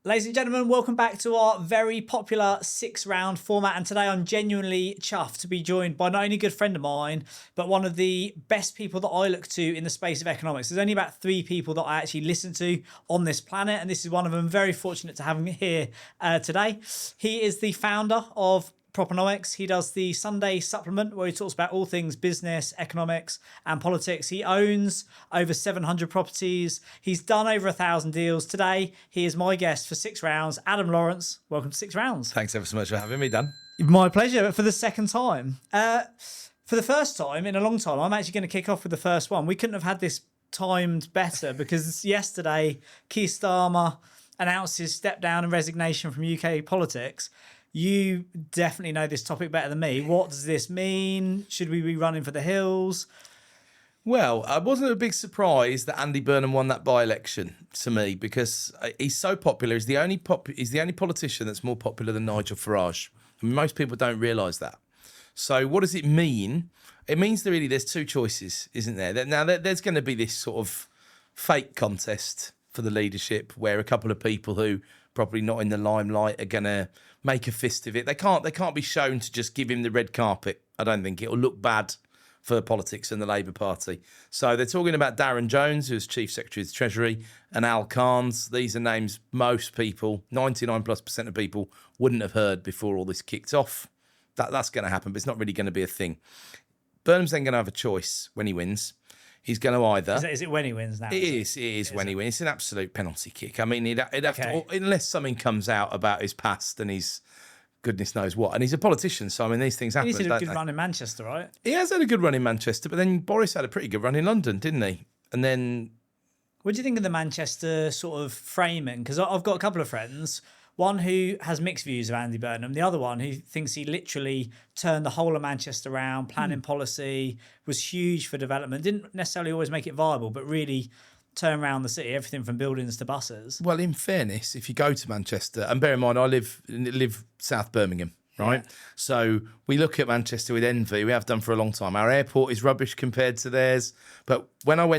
Ladies and gentlemen, welcome back to our very popular 6-round format. And today I'm genuinely chuffed to be joined by not only a good friend of mine, but one of the best people that I look to in the space of economics. There's only about 3 people that I actually listen to on this planet, and this is one of them. Very fortunate to have him here today. He is the founder of Propenomix. He does the Sunday supplement where he talks about all things business, economics, and politics. He owns over 700 properties. He's done over 1,000 deals. Today, he is my guest for 6 rounds. Adam Lawrence, welcome to 6 rounds. Thanks ever so much for having me, Dan. My pleasure. For the second time. For the first time in a long time, I'm actually going to kick off with the first one. We couldn't have had this timed better because yesterday, Keir Starmer announced his step down and resignation from UK politics. You definitely know this topic better than me. What does this mean? Should we be running for the hills? Well, I wasn't a big surprise that Andy Burnham won that by-election to me because he's so popular. He's the only politician that's more popular than Nigel Farage. And most people don't realise that. So what does it mean? It means that really there's 2 choices, isn't there? Now, there's going to be this sort of fake contest for the leadership where a couple of people who probably not in the limelight are going to make a fist of it. They can't be shown to just give him the red carpet. I don't think it'll look bad for politics and the Labour Party. So they're talking about Darren Jones, who's Chief Secretary of the Treasury, and Al Carnes. These are names most people, 99+% of people, wouldn't have heard before all this kicked off. That's going to happen, but it's not really going to be a thing. Burnham's then going to have a choice when he wins. He's going to either... Is it when he wins now? It is when he wins. It's an absolute penalty kick. I mean, he'd have to... Unless something comes out about his past and his goodness knows what. And he's a politician, so, I mean, these things happen, He's had a good run in Manchester, right? He has had a good run in Manchester, but then Boris had a pretty good run in London, didn't he? And then... What do you think of the Manchester sort of framing? Because I've got a couple of friends... One who has mixed views of Andy Burnham, the other one who thinks he literally turned the whole of Manchester around, planning policy, was huge for development, didn't necessarily always make it viable, but really turn around the city, everything from buildings to buses. Well, in fairness, if you go to Manchester, and bear in mind, I live South Birmingham, right? Yeah. So we look at Manchester with envy. We have done for a long time. Our airport is rubbish compared to theirs. But when I've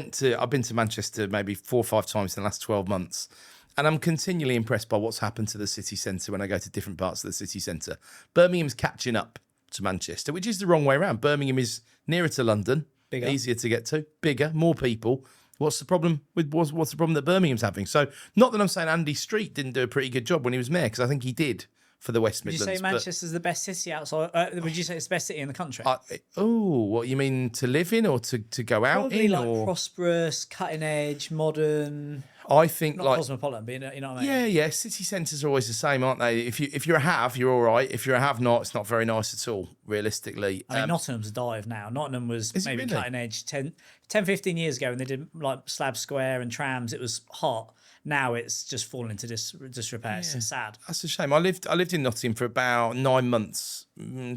been to Manchester maybe 4 or 5 times in the last 12 months, and I'm continually impressed by what's happened to the city centre when I go to different parts of the city centre. Birmingham's catching up to Manchester, which is the wrong way around. Birmingham is nearer to London, bigger, easier to get to, bigger, more people. What's the problem that Birmingham's having? So, not that I'm saying Andy Street didn't do a pretty good job when he was mayor, because I think he did for the West Midlands. Would you say Manchester's the best city outside? Would you say it's the best city in the country? What you mean, to live in or to go out Probably in? Like prosperous, cutting edge, modern. I think not like cosmopolitan, but you know what I mean? Yeah. City centres are always the same, aren't they? If you're a have, you're all right. If you're a have not, it's not very nice at all, realistically. I mean, Nottingham's a dive now. Nottingham was maybe really? Cutting edge 10, 15 years ago when they did like Slab Square and trams. It was hot. Now it's just fallen into disrepair. Yeah. It's sad. That's a shame. I lived in Nottingham for about 9 months,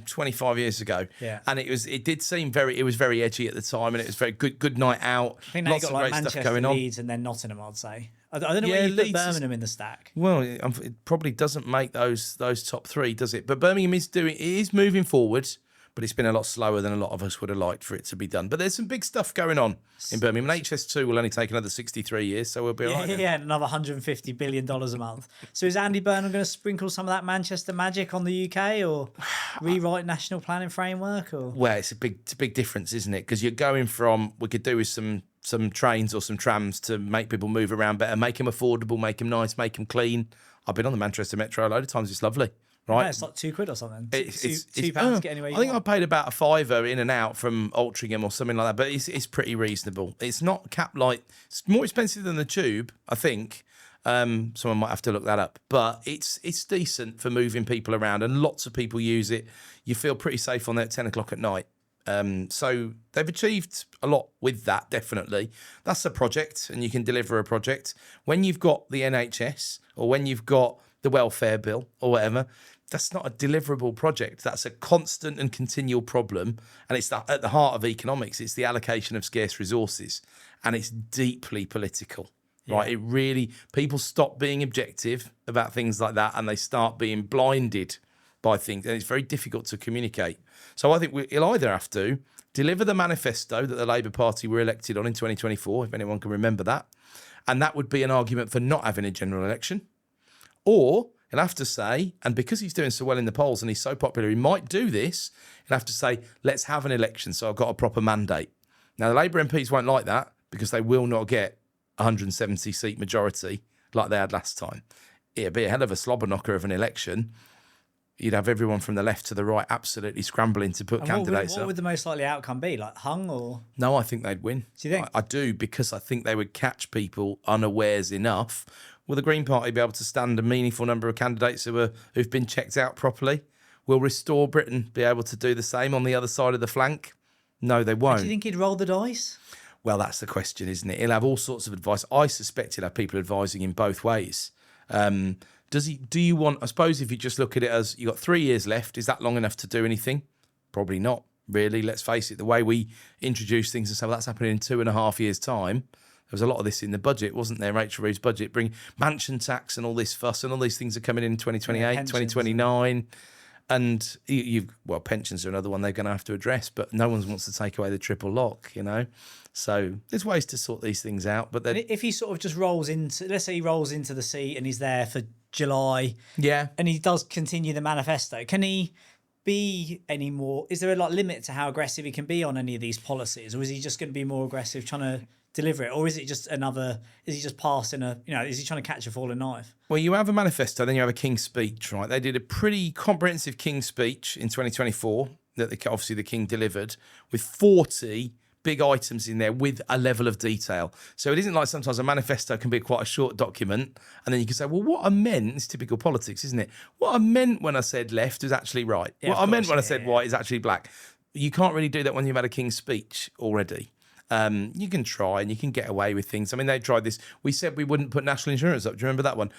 25 years ago. Yeah. And it was very edgy at the time, and it was very good night out. I think lots of great Manchester, stuff going on. Leeds, and then Nottingham, I'd say. I don't know where you put Birmingham in the stack. Well, it probably doesn't make those top 3, does it? But Birmingham is moving forward. But it's been a lot slower than a lot of us would have liked for it to be done. But there's some big stuff going on in Birmingham. And HS2 will only take another 63 years, so we'll be all right. Yeah, another $150 billion a month. So is Andy Burnham going to sprinkle some of that Manchester magic on the UK or rewrite national planning framework? Or? Well, it's a big difference, isn't it? Because you're going from, we could do with some trains or some trams to make people move around better, make them affordable, make them nice, make them clean. I've been on the Manchester Metro a load of times. It's lovely. Right, yeah, it's like £2 or something. It's £2 to get anywhere you want. I paid about a £5 in and out from Altrincham or something like that, but it's pretty reasonable. It's not it's more expensive than the Tube, I think. Someone might have to look that up, but it's decent for moving people around, and lots of people use it. You feel pretty safe on there at 10 o'clock at night. So they've achieved a lot with that, definitely. That's a project, and you can deliver a project. When you've got the NHS or when you've got the welfare bill or whatever, that's not a deliverable project. That's a constant and continual problem. And it's at the heart of economics. It's the allocation of scarce resources. And it's deeply political, right? It really, people stop being objective about things like that and they start being blinded by things. And it's very difficult to communicate. So I think he'll either have to deliver the manifesto that the Labour Party were elected on in 2024, if anyone can remember that. And that would be an argument for not having a general election. Or he'll have to say, and because he's doing so well in the polls and he's so popular, he might do this. He'll have to say, let's have an election so I've got a proper mandate. Now, the Labour MPs won't like that because they will not get 170 seat majority like they had last time. It'd be a hell of a slobber knocker of an election. You'd have everyone from the left to the right absolutely scrambling to put candidates up. What would the most likely outcome be? Like hung or? No, I think they'd win. Do you think? I do, because I think they would catch people unawares enough. Will the Green Party be able to stand a meaningful number of candidates who've been checked out properly? Will Restore Britain be able to do the same on the other side of the flank? No, they won't. Do you think he'd roll the dice? Well, that's the question, isn't it? He'll have all sorts of advice. I suspect he'll have people advising him both ways. Do you want, I suppose if you just look at it as you've got 3 years left, is that long enough to do anything? Probably not, really. Let's face it, the way we introduce things and say, well, that's happening in 2.5 years' time. There was a lot of this in the budget, wasn't there? Rachel Reeve's budget, bring mansion tax and all this fuss, and all these things are coming in 2028, 2029. And well, pensions are another one they're going to have to address, but no one wants to take away the triple lock, you know? So there's ways to sort these things out. But then, if he sort of just rolls into, let's say he rolls into the seat and he's there for July, yeah, and he does continue the manifesto, can he be any more? Is there a limit to how aggressive he can be on any of these policies, or is he just going to be more aggressive trying to deliver it, or is it just is he just passing is he trying to catch a falling knife? Well, you have a manifesto, then you have a King's Speech, right? They did a pretty comprehensive King's Speech in 2024 that obviously the King delivered, with 40 big items in there with a level of detail. So it isn't like sometimes a manifesto can be quite a short document, and then you can say, well, what I meant, it's typical politics, isn't it? What I meant when I said left is actually right. Yeah, what I meant when I said white is actually black. You can't really do that when you've had a King's Speech already. You can try and you can get away with things. I mean, they tried this. We said we wouldn't put national insurance up. Do you remember that one?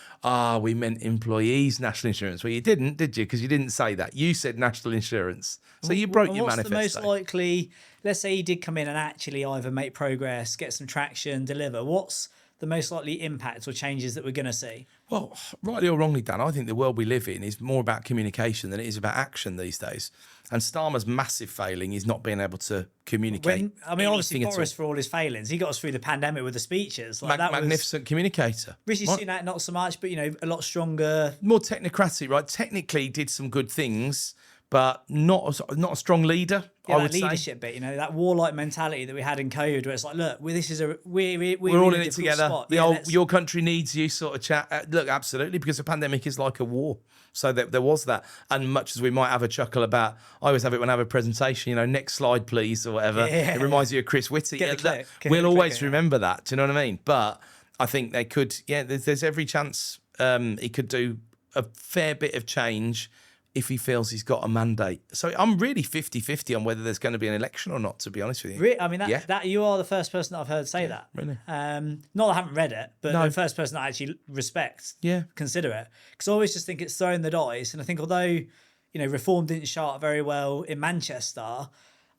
We meant employees' national insurance. Well, you didn't, did you? Because you didn't say that. You said national insurance. So you broke your manifesto. What's the most likely, let's say he did come in and actually either make progress, get some traction, deliver. What's the most likely impact or changes that we're going to see? Well, rightly or wrongly, Dan, I think the world we live in is more about communication than it is about action these days. And Starmer's massive failing is not being able to communicate. Obviously, Boris, for all his failings, he got us through the pandemic with the speeches. Magnificent communicator. Rishi Sunak, not so much, but, a lot stronger. More technocratic, right? Technically did some good things, but not a strong leader. Yeah, I would leadership bit, that warlike mentality that we had in COVID, where it's like, look, we're all in it together. Your country needs you sort of chat. Look, absolutely, because a pandemic is like a war. So there was that. And much as we might have a chuckle about, I always have it when I have a presentation, next slide, please, or whatever. Yeah. It reminds you of Chris Whitty. We'll always remember that. Do you know what I mean? But I think they could, there's every chance he could do a fair bit of change if he feels he's got a mandate. So I'm really 50-50 on whether there's going to be an election or not, to be honest with you. Really? I mean, that you are the first person that I've heard say that. Really? Not that I haven't read it, but the first person that I actually respect, consider it. Because I always just think it's throwing the dice. And I think although, Reform didn't show up very well in Manchester,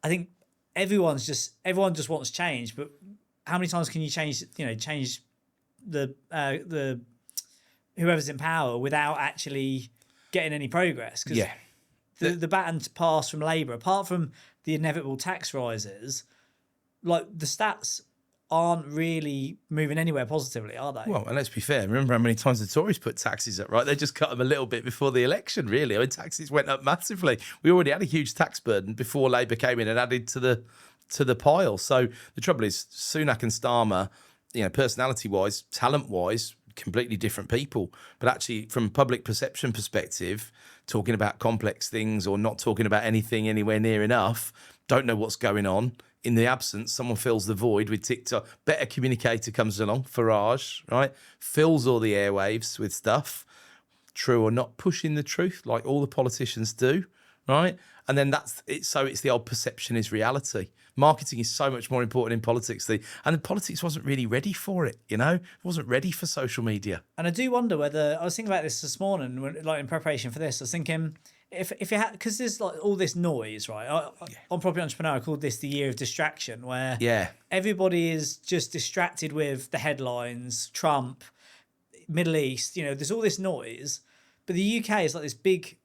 I think everyone just wants change. But how many times can you change the whoever's in power without actually getting any progress? Because the baton to pass from Labour, apart from the inevitable tax rises, like the stats aren't really moving anywhere positively, are they? Well, and let's be fair. Remember how many times the Tories put taxes up, right? They just cut them a little bit before the election, really. I mean, taxes went up massively. We already had a huge tax burden before Labour came in and added to the pile. So the trouble is, Sunak and Starmer, personality-wise, talent-wise, completely different people. But actually, from a public perception perspective, talking about complex things or not talking about anything anywhere near enough, don't know what's going on. In the absence, someone fills the void with TikTok. Better communicator comes along, Farage, right? Fills all the airwaves with stuff, true or not, pushing the truth like all the politicians do, right? And then that's it. So it's the old perception is reality. Marketing is so much more important in politics. And politics wasn't really ready for it, It wasn't ready for social media. And I do wonder whether, I was thinking about this morning, in preparation for this, I was thinking, if you had, because there's like all this noise, right? On Property Entrepreneur, I called this the year of distraction, where everybody is just distracted with the headlines, Trump, Middle East, there's all this noise. But the UK is like this big,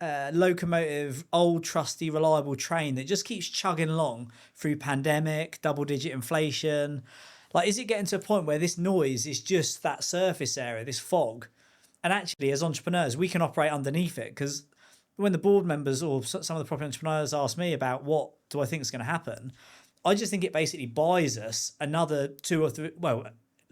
locomotive, old, trusty, reliable train that just keeps chugging along through pandemic, double-digit inflation. Is it getting to a point where this noise is just that surface area, this fog, And actually, as entrepreneurs, we can operate underneath it, because when the board members or some of the property entrepreneurs ask me about what do I think is going to happen, I just think it basically buys us another 2 or 3, well,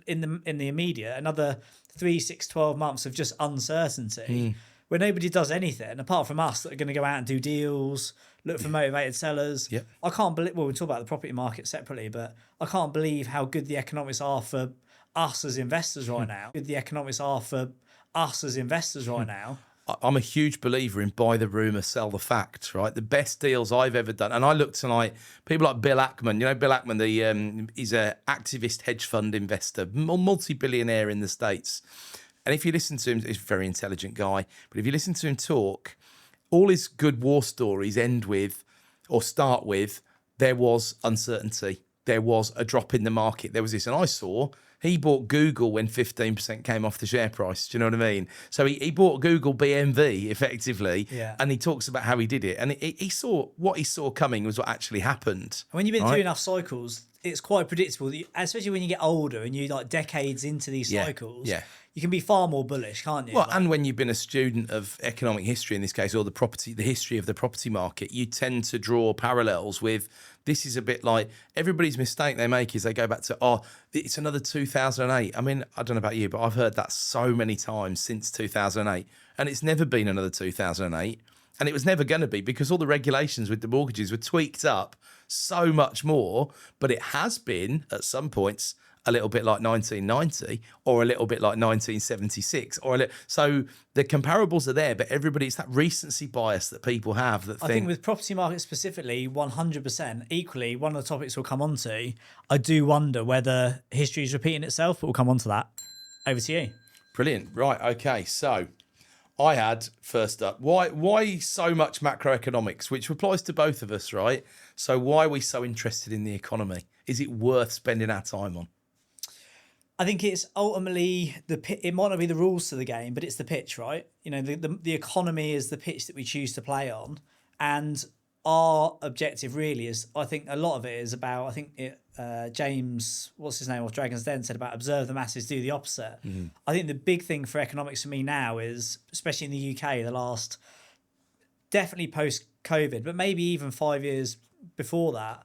in the immediate, another 3, 6, 12 months of just uncertainty where nobody does anything apart from us that are going to go out and do deals, look for motivated sellers. Yep. I can't believe, well, we'll talk about the property market separately, but I can't believe how good the economics are for us as investors right now. Good the economics are for us as investors right now. I'm a huge believer in buy the rumour, sell the fact, right? The best deals I've ever done. And I look tonight, people like Bill Ackman, you know, Bill Ackman, he's an activist hedge fund investor, multi-billionaire in the States. And if you listen to him, he's a very intelligent guy. But if you listen to him talk, all his good war stories end with, or start with, there was uncertainty. There was a drop in the market. There was this. And I saw he bought Google when 15% came off the share price. Do you know what I mean? So he bought Google BMV effectively. Yeah. And he talks about how he did it. And he saw what he saw coming was what actually happened. When you've been through enough cycles, it's quite predictable, that especially when you get older and you like decades into these cycles, you can be far more bullish, can't you? Well, and when you've been a student of economic history in this case, or the history of the property market, you tend to draw parallels with, this is a bit like everybody's mistake they make is they go back to, it's another 2008. I mean, I don't know about you, but I've heard that so many times since 2008, and it's never been another 2008. And it was never going to be, because all the regulations with the mortgages were tweaked up so much more. But it has been, at some points, a little bit like 1990 or a little bit like 1976. So the comparables are there, but it's that recency bias that people have. I think with property market specifically, 100%. Equally, one of the topics we'll come on to, I do wonder whether history is repeating itself, but we'll come on to that. Over to you. Brilliant. Right. Okay. So I had, first up, why so much macroeconomics, which applies to both of us, right? So why are we so interested in the economy? Is it worth spending our time on? I think it's ultimately it might not be the rules to the game, but it's the pitch, right? You know, the economy is the pitch that we choose to play on. And our objective really is, I think a lot of it is about, James, what's his name, of Dragon's Den, said about observe the masses, do the opposite. Mm-hmm. I think the big thing for economics for me now is, especially in the UK, the last, definitely post-COVID, but maybe even 5 years before that,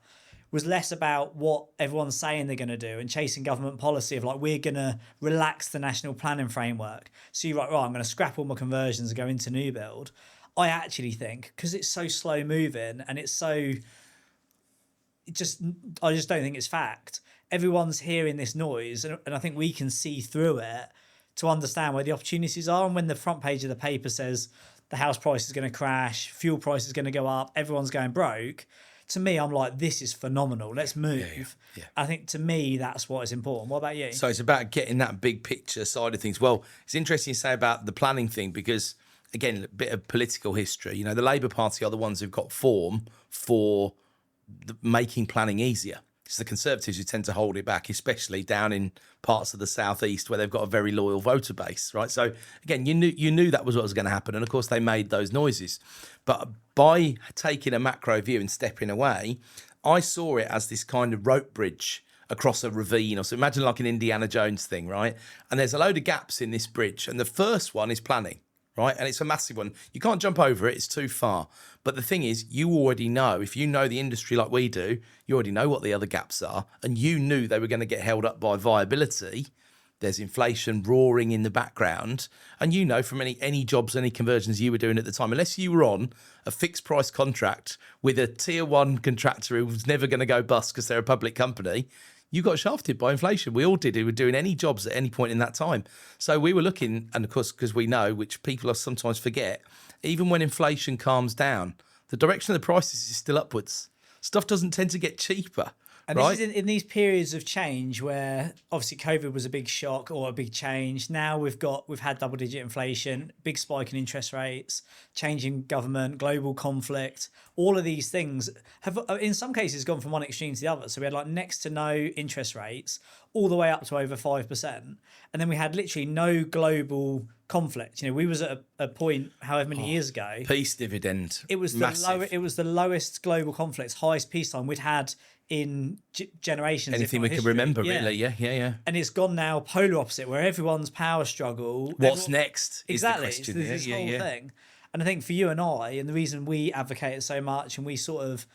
was less about what everyone's saying they're going to do and chasing government policy of like, we're going to relax the national planning framework. So you're like, right, I'm going to scrap all my conversions and go into new build. I actually think, because it's so slow moving and it's so, I just don't think it's fact. Everyone's hearing this noise, and I think we can see through it to understand where the opportunities are. And when the front page of the paper says the house price is going to crash, fuel price is going to go up, everyone's going broke, to me, I'm like, this is phenomenal. Let's move. Yeah. I think to me, that's what is important. What about you? So it's about getting that big picture side of things. Well, it's interesting to say about the planning thing, because, again, a bit of political history. You know, the Labour Party are the ones who've got form for making planning easier. It's the Conservatives who tend to hold it back, especially down in parts of the southeast where they've got a very loyal voter base, right? So again, you knew that was what was going to happen, and of course they made those noises. But by taking a macro view and stepping away, I saw it as this kind of rope bridge across a ravine, or so imagine like an Indiana Jones thing, right? And there's a load of gaps in this bridge, and the first one is planning. Right. And it's a massive one. You can't jump over it. It's too far. But the thing is, you already know, if you know the industry like we do, you already know what the other gaps are. And you knew they were going to get held up by viability. There's inflation roaring in the background. And you know from any jobs, any conversions you were doing at the time, unless you were on a fixed price contract with a tier one contractor who was never going to go bust because they're a public company, you got shafted by inflation. We all did. We were doing any jobs at any point in that time. So we were looking, and of course, because we know, which people sometimes forget, even when inflation calms down, the direction of the prices is still upwards. Stuff doesn't tend to get cheaper. And right? This is in these periods of change where obviously COVID was a big shock or a big change. Now we've had double-digit inflation, big spike in interest rates, changing government, global conflict. All of these things have, in some cases, gone from one extreme to the other. So we had like next to no interest rates, all the way up to over 5%, and then we had literally no global conflict. You know, we was at a point however many years ago. Peace dividend. It was the lowest global conflict, highest peacetime we'd had in generations. Anything we can remember, really. Yeah. And it's gone now polar opposite, where everyone's power struggle. What's next? Exactly. Is the question. It's this whole thing. And I think for you and I, and the reason we advocate it so much and we sort of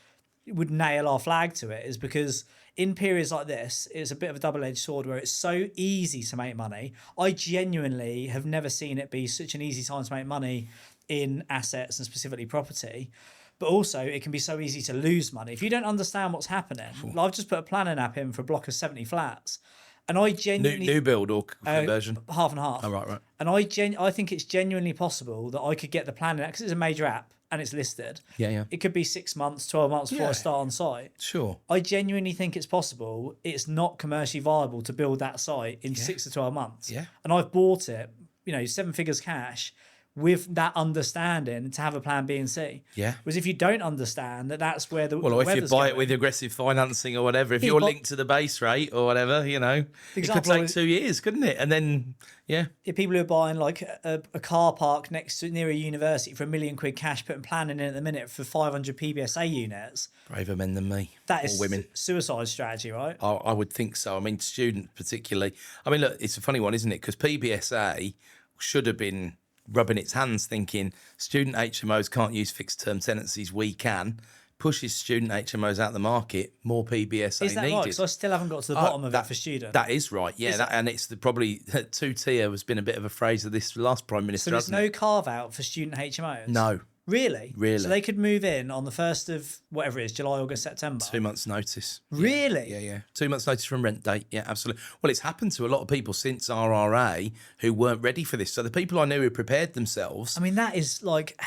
would nail our flag to it is because in periods like this, it's a bit of a double-edged sword where it's so easy to make money. I genuinely have never seen it be such an easy time to make money in assets and specifically property. But also, it can be so easy to lose money. If you don't understand what's happening, I've just put a planning app in for a block of 70 flats. And I genuinely... New build or conversion? Half and half. Oh, right. And I think it's genuinely possible that I could get the planning app, because it's a major app and it's listed. Yeah. It could be 6 months, 12 months before I start on site. Sure. I genuinely think it's possible. It's not commercially viable to build that site in 6 to 12 months. Yeah. And I've bought it, 7 figures cash, with that understanding to have a plan B and C. Yeah. Whereas if you don't understand that's where the Well, or if you buy going. it with aggressive financing or whatever, if you're linked to the base rate or whatever, it could take 2 years, couldn't it? And then, if people who are buying like a car park near a university for £1 million cash, putting planning in at the minute for 500 PBSA units. Braver men than me. That is women. Suicide strategy, right? I would think so. I mean, students particularly. I mean, look, it's a funny one, isn't it? Because PBSA should have been rubbing its hands thinking student HMOs can't use fixed term tenancies, we can. Pushes student HMOs out the market, more PBSA Is that needed. right? Because I still haven't got to the bottom of it for students. That is right, yeah. And it's probably two-tier has been a bit of a phrase of this last Prime Minister. So there's no carve out for student HMOs? No. Really? Really. So they could move in on the 1st of whatever it is, July, August, September? 2 months' notice. Really? Yeah. 2 months' notice from rent date. Yeah, absolutely. Well, it's happened to a lot of people since RRA who weren't ready for this. So the people I knew who prepared themselves. I mean, that is like,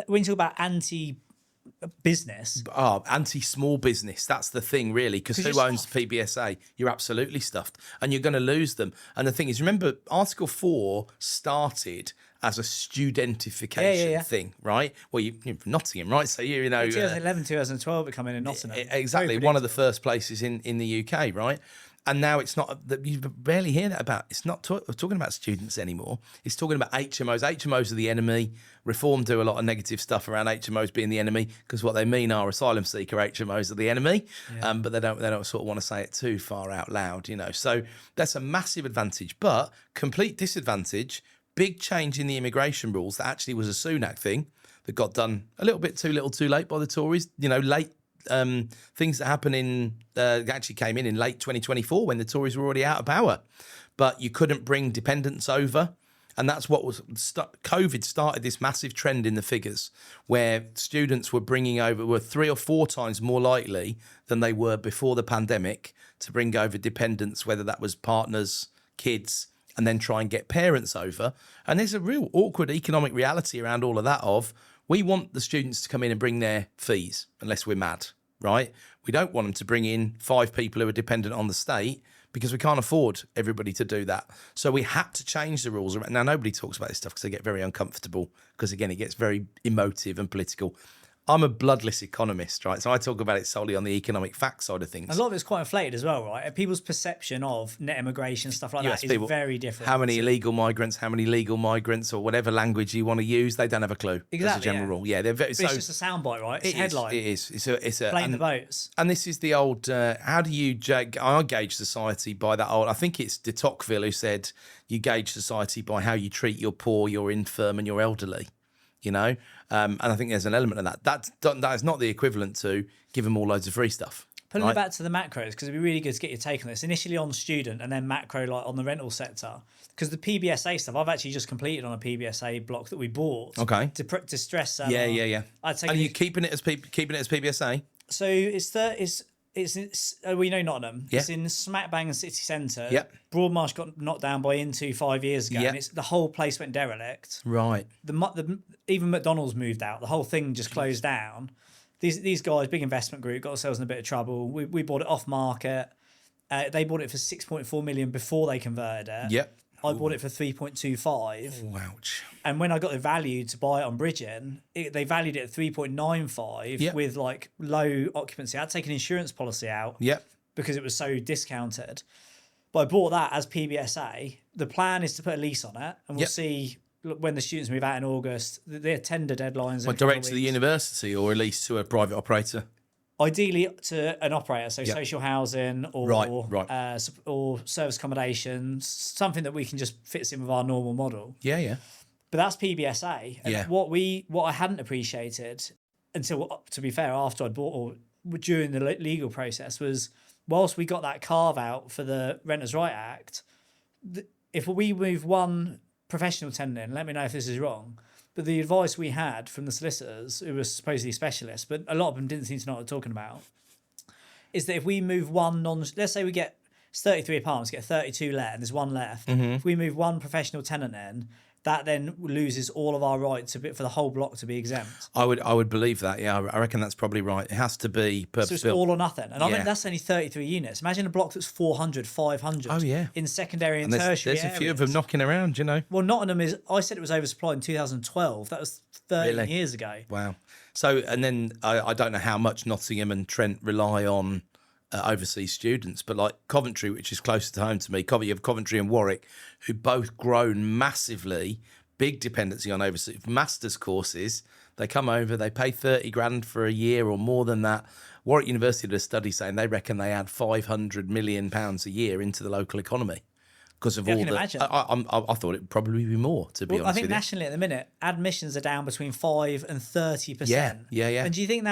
when you talk about anti-business. Anti-small business. That's the thing, really, because who owns PBSA? You're absolutely stuffed and you're going to lose them. And the thing is, remember, Article 4 started as a studentification thing, right? Well, you're from Nottingham, right? So, 2011, 2012, it came in Nottingham. Exactly. One of the first places in the UK, right? And now it's not, you barely hear that about, it's not talking about students anymore. It's talking about HMOs. HMOs are the enemy. Reform do a lot of negative stuff around HMOs being the enemy, because what they mean are asylum seeker HMOs are the enemy. But they don't sort of want to say it too far out loud, So that's a massive advantage, but complete disadvantage. Big change in the immigration rules that actually was a Sunak thing that got done a little bit too little too late by the Tories. Late things that happened actually came in late 2024 when the Tories were already out of power. But you couldn't bring dependents over. And that's what was COVID started this massive trend in the figures where students were 3 or 4 times more likely than they were before the pandemic to bring over dependents, whether that was partners, kids, and then try and get parents over. And there's a real awkward economic reality around all of that we want the students to come in and bring their fees, unless we're mad, right? We don't want them to bring in 5 people who are dependent on the state because we can't afford everybody to do that. So we had to change the rules. Now, nobody talks about this stuff because they get very uncomfortable because, again, it gets very emotive and political. I'm a bloodless economist, right? So I talk about it solely on the economic fact side of things. A lot of it's quite inflated as well, right? People's perception of net immigration, stuff like that, is very different. How many illegal migrants, or whatever language you want to use, they don't have a clue. Exactly, as a general rule. Yeah, they're very. But it's just a soundbite, right? It's a headline. It is. It's a blame the boats. And this is the old. How do you I gauge society by that old? I think it's de Tocqueville who said you gauge society by how you treat your poor, your infirm, and your elderly. And I think there's an element of that. That is not the equivalent to give them all loads of free stuff. Pulling it back to the macros, because it'd be really good to get your take on this. Initially on student and then macro, like on the rental sector. Because the PBSA stuff, I've actually just completed on a PBSA block that we bought. Okay. To stress. Yeah. And you keeping it as PBSA? So it's we know Nottingham. Yeah. It's in smack bang in city centre. Yep. Broadmarsh got knocked down by Into 5 years ago. Yep. And the whole place went derelict. Right. Even McDonald's moved out. The whole thing just closed down. These guys, big investment group, got themselves in a bit of trouble. We bought it off market. They bought it for 6.4 million before they converted it. Yep. I bought it for 3.25. Ouch. And when I got the value to buy it on Bridging, they valued it at 3.95 with like low occupancy. I had to take an insurance policy out because it was so discounted. But I bought that as PBSA. The plan is to put a lease on it, and we'll see when the students move out in August. Their tender deadlines. Direct to the university or at least to a private operator? ideally to an operator, so social housing or Right. or service accommodation, something that we can just fit in with our normal model. Yeah. But that's PBSA. And Yeah. what I hadn't appreciated until, to be fair, after I bought or during the legal process was, whilst we got that carve out for the Renters' Right Act, if we move one professional tenant in, let me know if this is wrong, but the advice we had from the solicitors, who were supposedly specialists, but a lot of them didn't seem to know what they're talking about, is that if we move one let's say we get 33 apartments, get 32 let, and there's one left. If we move one professional tenant in, that then loses all of our rights for the whole block to be exempt. I would believe that. Yeah, I reckon that's probably right. It has to be purpose-built. So it's all or nothing. And I mean, that's only 33 units. Imagine a block that's 400, 500 in secondary and tertiary There's a few of them knocking around, you know. Well, Nottingham I said it was oversupplied in 2012. That was 13 years ago. Wow. So, and then I don't know how much Nottingham and Trent rely on overseas students, but like Coventry, which is closer to home to me, you have Coventry and Warwick, who both grown massively, big dependency on overseas masters courses. They come over, they pay 30 grand for a year or more than that. Warwick University did a study saying they reckon they add 500 million pounds a year into the local economy because of all the. Imagine. I thought it would probably be more, to be honest. I think nationally at the minute, admissions are down between 5 and 30%. Yeah. And do you think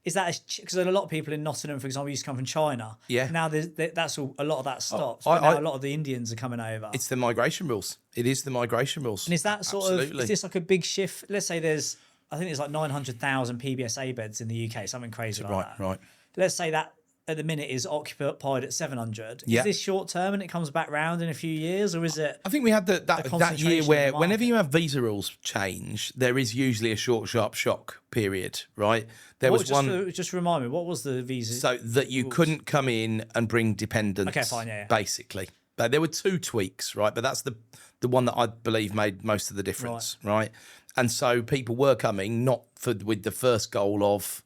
is that because a lot of people in Nottingham, for example, used to come from China? Yeah. Now that's all, a lot of that stops. But now a lot of the Indians are coming over. It's the migration rules. It is the migration rules. And is that is this like a big shift? Let's say I think there's like 900,000 PBSA beds in the UK, something crazy like that. Right. Let's say that at the minute is occupied at 700. Is this short term and it comes back round in a few years, or is it? I think we had that year where whenever you have visa rules change, there is usually a short, sharp shock period, right? There was one. Just remind me, what was the visa? So that you couldn't come in and bring dependents. Okay, fine, yeah. Basically, but there were 2 tweaks, right? But that's the one that I believe made most of the difference, right? And so people were coming not with the first goal of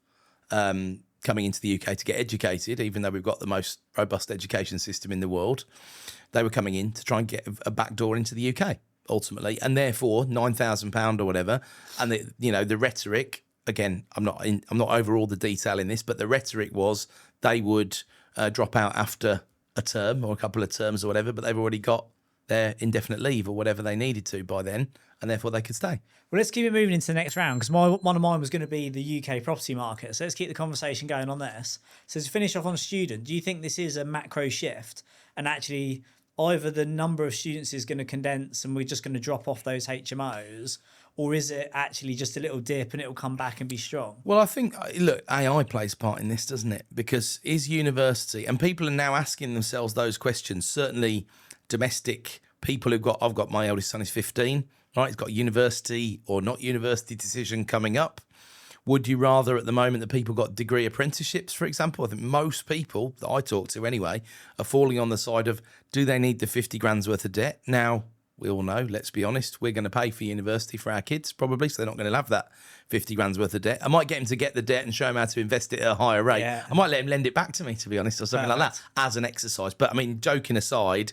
coming into the UK to get educated, even though we've got the most robust education system in the world. They were coming in to try and get a back door into the UK ultimately, and therefore £9,000 or whatever. And the rhetoric, again, I'm not over all the detail in this, but the rhetoric was they would drop out after a term or a couple of terms or whatever, but they've already got their indefinite leave or whatever they needed to by then, and therefore they could stay. Well, let's keep it moving into the next round, because one of mine was going to be the UK property market. So let's keep the conversation going on this. So to finish off on student, do you think this is a macro shift, and actually either the number of students is going to condense and we're just going to drop off those HMOs, or is it actually just a little dip and it'll come back and be strong? Well, I think, look, AI plays part in this, doesn't it? Because is university, and people are now asking themselves those questions, certainly domestic people I've got my eldest son is 15, right? He's got a university or not university decision coming up. Would you rather at the moment that people got degree apprenticeships, for example? I think most people that I talk to anyway are falling on the side of, do they need the 50 grand's worth of debt? Now, we all know, let's be honest, we're going to pay for university for our kids probably, so they're not going to have that 50 grand's worth of debt. I might get him to get the debt and show him how to invest it at a higher rate. Yeah. I might let him lend it back to me, to be honest, or something like that as an exercise. But I mean, joking aside,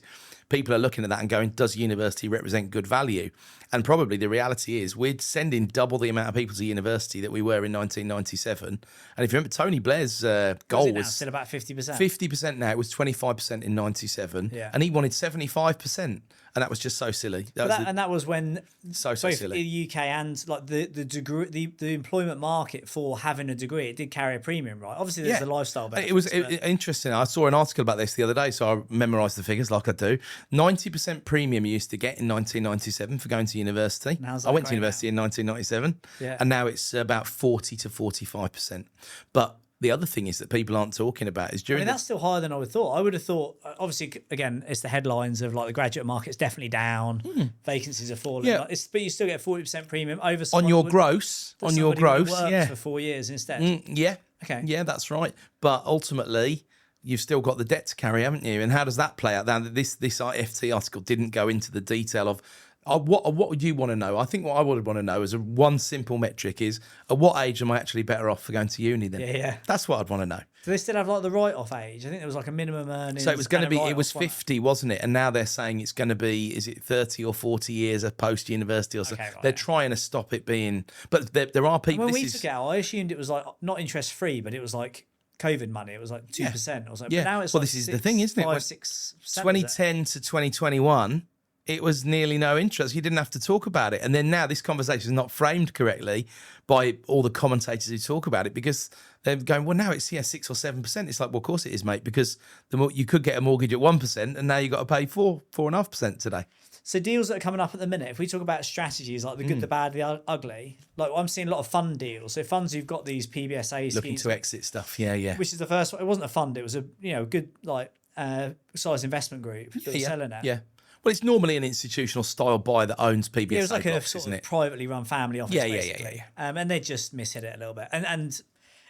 people are looking at that and going, does university represent good value? And probably the reality is we're sending double the amount of people to university that we were in 1997. And if you remember, Tony Blair's goal was still about 50%. 50% now. It was 25% in 97. Yeah. And he wanted 75%. And that was just so silly. That was when so silly. The UK and like the degree, the employment market for having a degree, it did carry a premium, right? Obviously, there's the lifestyle benefits. It was interesting. I saw an article about this the other day, so I memorised the figures like I do. 90% premium you used to get in 1997 for going to university. I went to university in 1997, and now it's about 40 to 45%. But the other thing is that people aren't talking about is that's still higher than I would have thought. I would have thought, obviously, again, it's the headlines of like the graduate market's definitely down, vacancies are falling. Yeah. But you still get 40% premium over on your gross. On your gross, for 4 years instead. Yeah. Okay. Yeah, that's right. But ultimately, you've still got the debt to carry, haven't you? And how does that play out? Now, this FT article didn't go into the detail of what would you want to know? I think what I would want to know is one simple metric is, at what age am I actually better off for going to uni then? Yeah. That's what I'd want to know. Do they still have like the write-off age? I think there was like a minimum earnings. So it was going to be, it was 50, wasn't it? And now they're saying it's going to be, is it 30 or 40 years of post-university or something? They're trying to stop it being, but there are people. When we took it out, I assumed it was like not interest-free, but it was like COVID money. It was like 2%. I was like, Yeah. but now it's Well, like this is the thing, isn't it? 5, When 6, 7, 2010 to 2021, it was nearly no interest. You didn't have to talk about it. And then now this conversation is not framed correctly by all the commentators who talk about it, because they're going, well, now it's 6 or 7%. It's like, well, of course it is, mate, because you could get a mortgage at 1% and now you've got to pay 4.5% today. So deals that are coming up at the minute, if we talk about strategies like the good, the bad, the ugly, like I'm seeing a lot of fund deals. So funds who've got these PBSA Looking schemes, to exit stuff. Yeah. which is the first one. It wasn't a fund; it was a good size investment group that was selling it. Yeah. Well, it's normally an institutional style buyer that owns PBSA It was like blocks, a sort isn't of it? privately run family office, Yeah. basically. And they just mishit it a little bit. And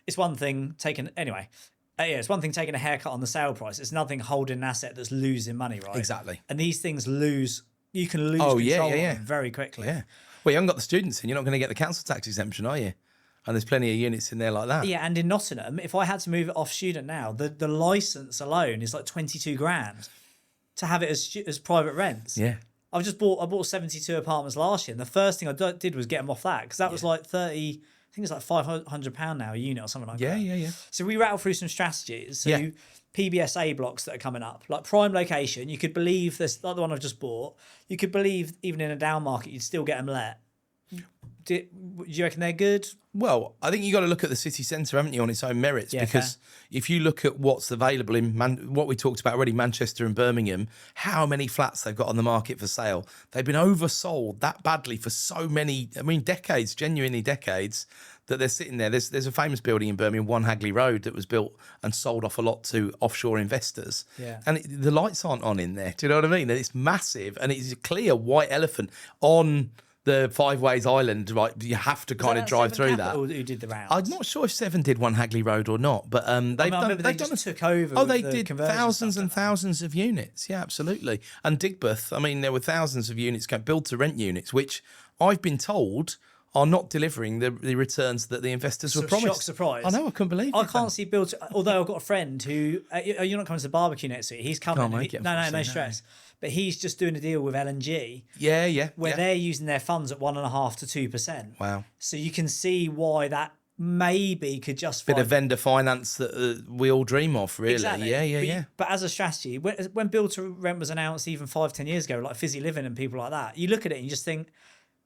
it's one thing taking anyway. It's one thing taking a haircut on the sale price. It's another thing holding an asset that's losing money, right? Exactly. And these things lose. You can lose control of them very quickly. Yeah. Well, you haven't got the students in. You're not going to get the council tax exemption, are you? And there's plenty of units in there like that. Yeah, and in Nottingham, if I had to move it off student now, the license alone is like 22 grand to have it as private rents. Yeah. I bought 72 apartments last year, and the first thing I did was get them off that, because that was like 30. I think it's like £500 now a unit or something like that. Yeah. So we rattle through some strategies. So Yeah. PBSA blocks that are coming up, like prime location, you could believe this, like the one I've just bought, you could believe even in a down market, you'd still get them let. Do you reckon they're good? Well, I think you got to look at the city centre, haven't you, on its own merits? Because if you look at what's available in what we talked about already, Manchester and Birmingham, how many flats they've got on the market for sale. They've been oversold that badly for so many, decades, genuinely decades, that they're sitting there. There's a famous building in Birmingham, 1 Hagley Road, that was built and sold off a lot to offshore investors. Yeah. And the lights aren't on in there. Do you know what I mean? And it's massive, and it's a clear white elephant on the Five Ways Island, right? You have to kind of drive through that. Who did the rounds? I'm not sure if Seven did 1 Hagley Road or not, but they took over. Oh, with they the did conversion thousands stuff, and thousands of units. Yeah, absolutely. And Digbeth, there were thousands of units built to rent units, which I've been told are not delivering the returns that the investors were promised. Shock surprise. I know, I couldn't believe it. I can't see build. Although I've got a friend who, you're not coming to the barbecue next week. He's coming. Can't make it, No stress. But he's just doing a deal with LNG. Yeah. Where they're using their funds at 1.5% to 2%. Wow. So you can see why that maybe could justify Bit of vendor finance that we all dream of, really. Exactly. Yeah. But as a strategy, when build to rent was announced even 5-10 years ago, like Fizzy Living and people like that, you look at it and you just think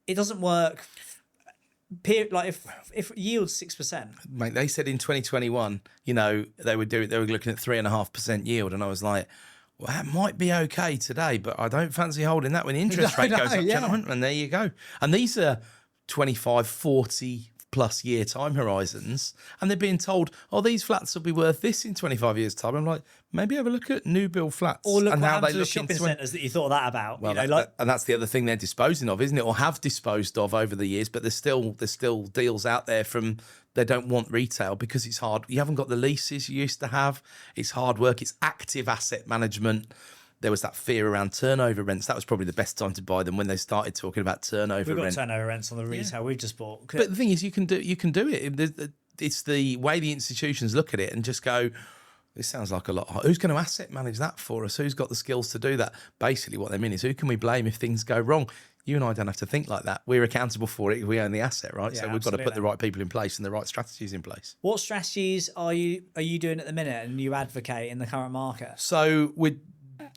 it doesn't work. Like if yields 6%, Mate, they said in 2021, they were looking at 3.5% yield, and I was like, well, that might be okay today, but I don't fancy holding that when the interest rate goes up, gentlemen. And there you go. And these are 25, 40 plus year time horizons, and they're being told, oh, these flats will be worth this in 25 years' time. I'm like, maybe have a look at new build flats or look and what how they happened to the look shopping in centres that you thought that about. Well, and that's the other thing they're disposing of, isn't it? Or have disposed of over the years, but there's still deals out there from they don't want retail because it's hard. You haven't got the leases you used to have. It's hard work. It's active asset management. There was that fear around turnover rents. That was probably the best time to buy them when they started talking about turnover we've got rent. turnover rents on the retail we've just bought. But the thing is, you can do it. It's the way the institutions look at it and just go, this sounds like a lot. Who's going to asset manage that for us? Who's got the skills to do that? Basically, what they mean is, who can we blame if things go wrong? You and I don't have to think like that. We're accountable for it. We own the asset, right? Yeah, so we've got to put the right people in place and the right strategies in place. What strategies are you doing at the minute and you advocate in the current market? So we're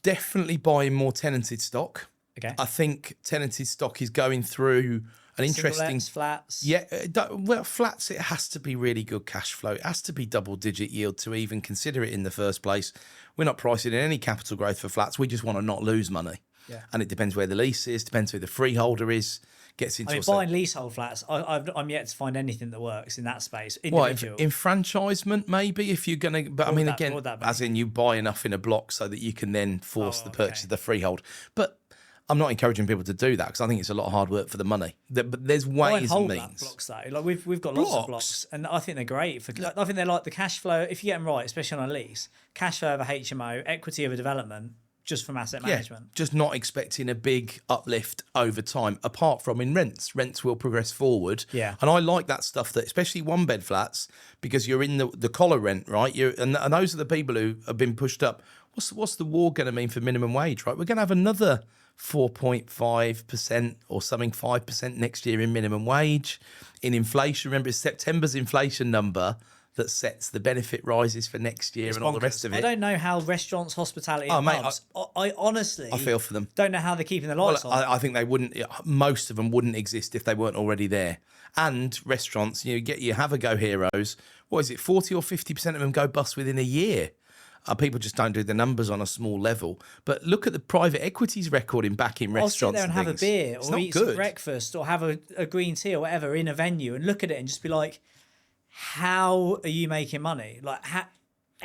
definitely buying more tenanted stock. Okay. I think tenanted stock is going through an interesting flats. Yeah, well, flats, it has to be really good cash flow. It has to be double-digit yield to even consider it in the first place. We're not pricing in any capital growth for flats. We just want to not lose money. Yeah. And it depends where the lease is, depends who the freeholder is. Gets into buying leasehold flats, I'm yet to find anything that works in that space. Individual. Well, enfranchisement maybe if you're going to, but again, as in you buy enough in a block so that you can then force the purchase of the freehold. But I'm not encouraging people to do that because I think it's a lot of hard work for the money. But there's ways and means. Blocks though, like we've got lots of blocks, and I think they're great for. I think they're like the cash flow if you get them right, especially on a lease. Cash flow of a HMO, equity of a development. Just from asset management. Just not expecting a big uplift over time, apart from in rents. Rents will progress forward. Yeah. And I like that stuff, that especially one bed flats, because you're in the collar rent, right? And those are the people who have been pushed up. What's the war going to mean for minimum wage, right? We're going to have another 4.5% or something, 5% next year in minimum wage. In inflation, remember, it's September's inflation number that sets the benefit rises for next year and all the rest of it. I don't know how restaurants, hospitality, and mate, pubs. I honestly, I feel for them. Don't know how they're keeping the lights on. I think they wouldn't. Most of them wouldn't exist if they weren't already there. And restaurants, you get your have a go heroes. What is it? 40 or 50% of them go bust within a year. People just don't do the numbers on a small level. But look at the private equities record in backing restaurants. I'll sit there and have a beer It's or not eat good. some breakfast or have a green tea or whatever in a venue and look at it and just be like, how are you making money? Like,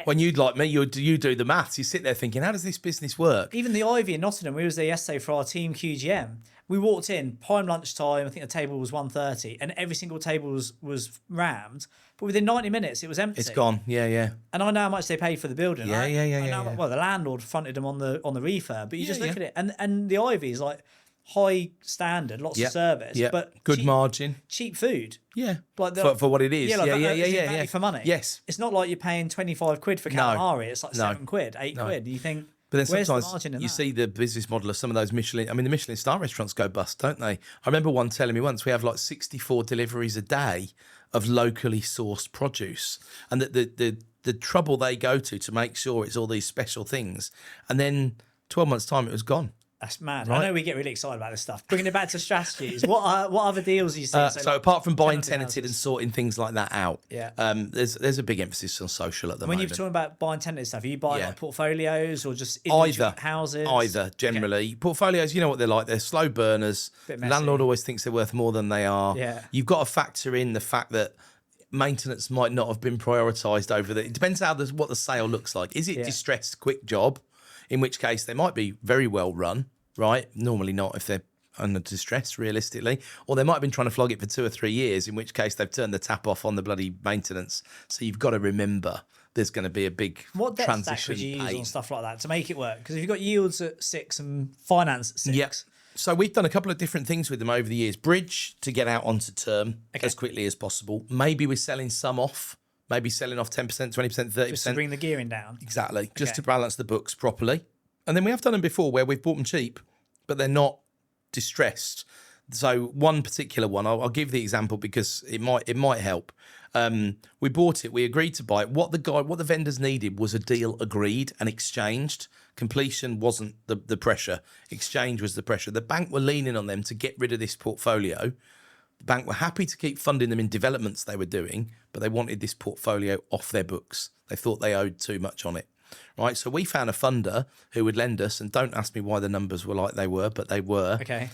when you'd like me, you do the maths. You sit there thinking, how does this business work? even the Ivy in Nottingham, we was there yesterday for our team QGM. We walked in, prime lunchtime, I think the table was 1:30, and every single table was rammed. But within 90 minutes, it was empty. It's gone. Yeah. And I know how much they paid for the building. Yeah, right? yeah. Well, the landlord fronted them on the refurb, but you just look yeah. at it, and the Ivy is like high standard, lots of service, but good margin. cheap food. Yeah, Like for what it is. Yeah, like yeah. value for money. Yes. It's not like you're paying 25 quid for calamari. It's like £7, £8. And you think, But then where's the sometimes margin in you that? see the business model of some of those Michelin. I mean, the Michelin star restaurants go bust, don't they? I remember one telling me once we have like 64 deliveries a day of locally sourced produce, and that the trouble they go to make sure it's all these special things, and then 12 months time it was gone. That's mad. Right. I know we get really excited about this stuff. Bringing it back to strategies, what other deals are you seeing? So apart from buying tenanted tenanted and sorting things like that out, there's a big emphasis on social at the When moment. you're talking about buying tenanted stuff, are you buying like portfolios or just Either houses? Either, generally. Portfolios, you know what they're like. They're slow burners. Bit messy. Landlord always thinks they're worth more than they are. Yeah. You've got to factor in the fact that maintenance might not have been prioritised over the... It depends what the sale looks like. Is it distressed, quick job? In which case, they might be very well run, right? Normally not if they're under distress, realistically. Or they might have been trying to flog it for 2 or 3 years, in which case they've turned the tap off on the bloody maintenance. So you've got to remember there's going to be a big What debt transition stack would you use pain. on stuff like that to make it work? Because if you've got yields at 6 and finance at 6... Yeah. So we've done a couple of different things with them over the years. Bridge to get out onto term as quickly as possible. Maybe we're selling some off. Maybe selling off 10%, 20%, 30%. Just to bring the gearing down. Exactly. Just to balance the books properly. And then we have done them before where we've bought them cheap, but they're not distressed. So one particular one, I'll give the example because it might help. We bought it. We agreed to buy it. What the vendors needed was a deal agreed and exchanged. Completion wasn't the pressure. Exchange was the pressure. The bank were leaning on them to get rid of this portfolio. The bank were happy to keep funding them in developments they were doing, but they wanted this portfolio off their books. They thought they owed too much on it. Right, so we found a funder who would lend us, and don't ask me why the numbers were like they were, but they were. Okay.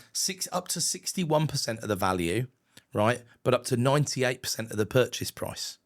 Up to 61% of the value, right, but up to 98% of the purchase price.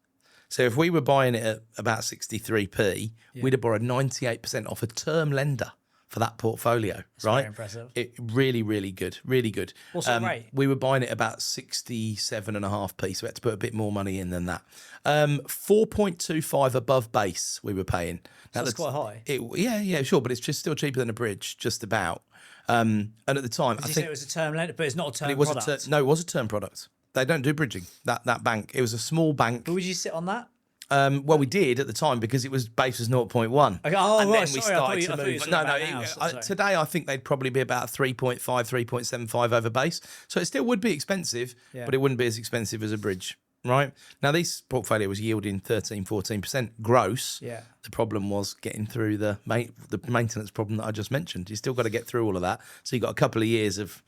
So if we were buying it at about 63p, we'd have borrowed 98% off a term lender for that portfolio, right? Very impressive. It really, really good, really good. What's the rate? We were buying it about 67.5p, so we had to put a bit more money in than that. 4.25 above base we were paying. Now, That's quite high. Yeah, sure, but it's just still cheaper than a bridge, just about. And at the time, I You think said it was a term lender, but it's not a term it was product. it was a term product. They don't do bridging. That bank, it was a small bank. But would you sit on that? Well, we did at the time because it was base was 0.1. Okay. Oh, and right. then we Sorry, I thought started you to were move. talking No, about now, sorry. today I think they'd probably be about 3.5, 3.75 over base. So it still would be expensive, but it wouldn't be as expensive as a bridge. Right now, this portfolio was yielding 13-14% gross. Yeah. The problem was getting through the maintenance problem that I just mentioned. You still got to get through all of that. So you got a couple of years of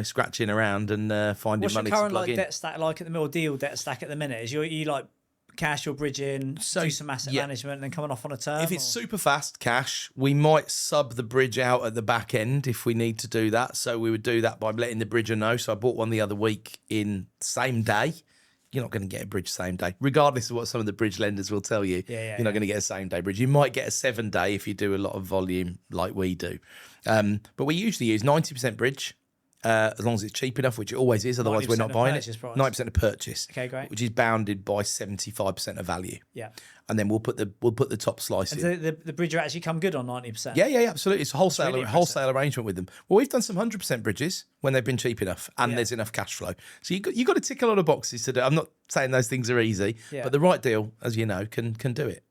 scratching around and finding What's your money current to plug in. debt stack like at the middle deal debt stack at the minute? Is you like cash or bridge in, do some asset management, and then coming off on a term? If it's super fast cash, we might sub the bridge out at the back end if we need to do that. So we would do that by letting the bridger know. So I bought one the other week in same day. You're not going to get a bridge same day, regardless of what some of the bridge lenders will tell you. You're not going to get a same day bridge. You might get a 7 day if you do a lot of volume like we do. But we usually use 90% bridge. As long as it's cheap enough, which it always is, otherwise we're not buying it. 90% of purchase. Okay, great. Which is bounded by 75% of value. Yeah. And then we'll put the top slice in. And the bridger actually come good on 90%? Yeah, absolutely. It's a really wholesale arrangement with them. Well, we've done some 100% bridges when they've been cheap enough and there's enough cash flow. So you got to tick a lot of boxes to do. I'm not saying those things are easy, but the right deal, as you know, can do it.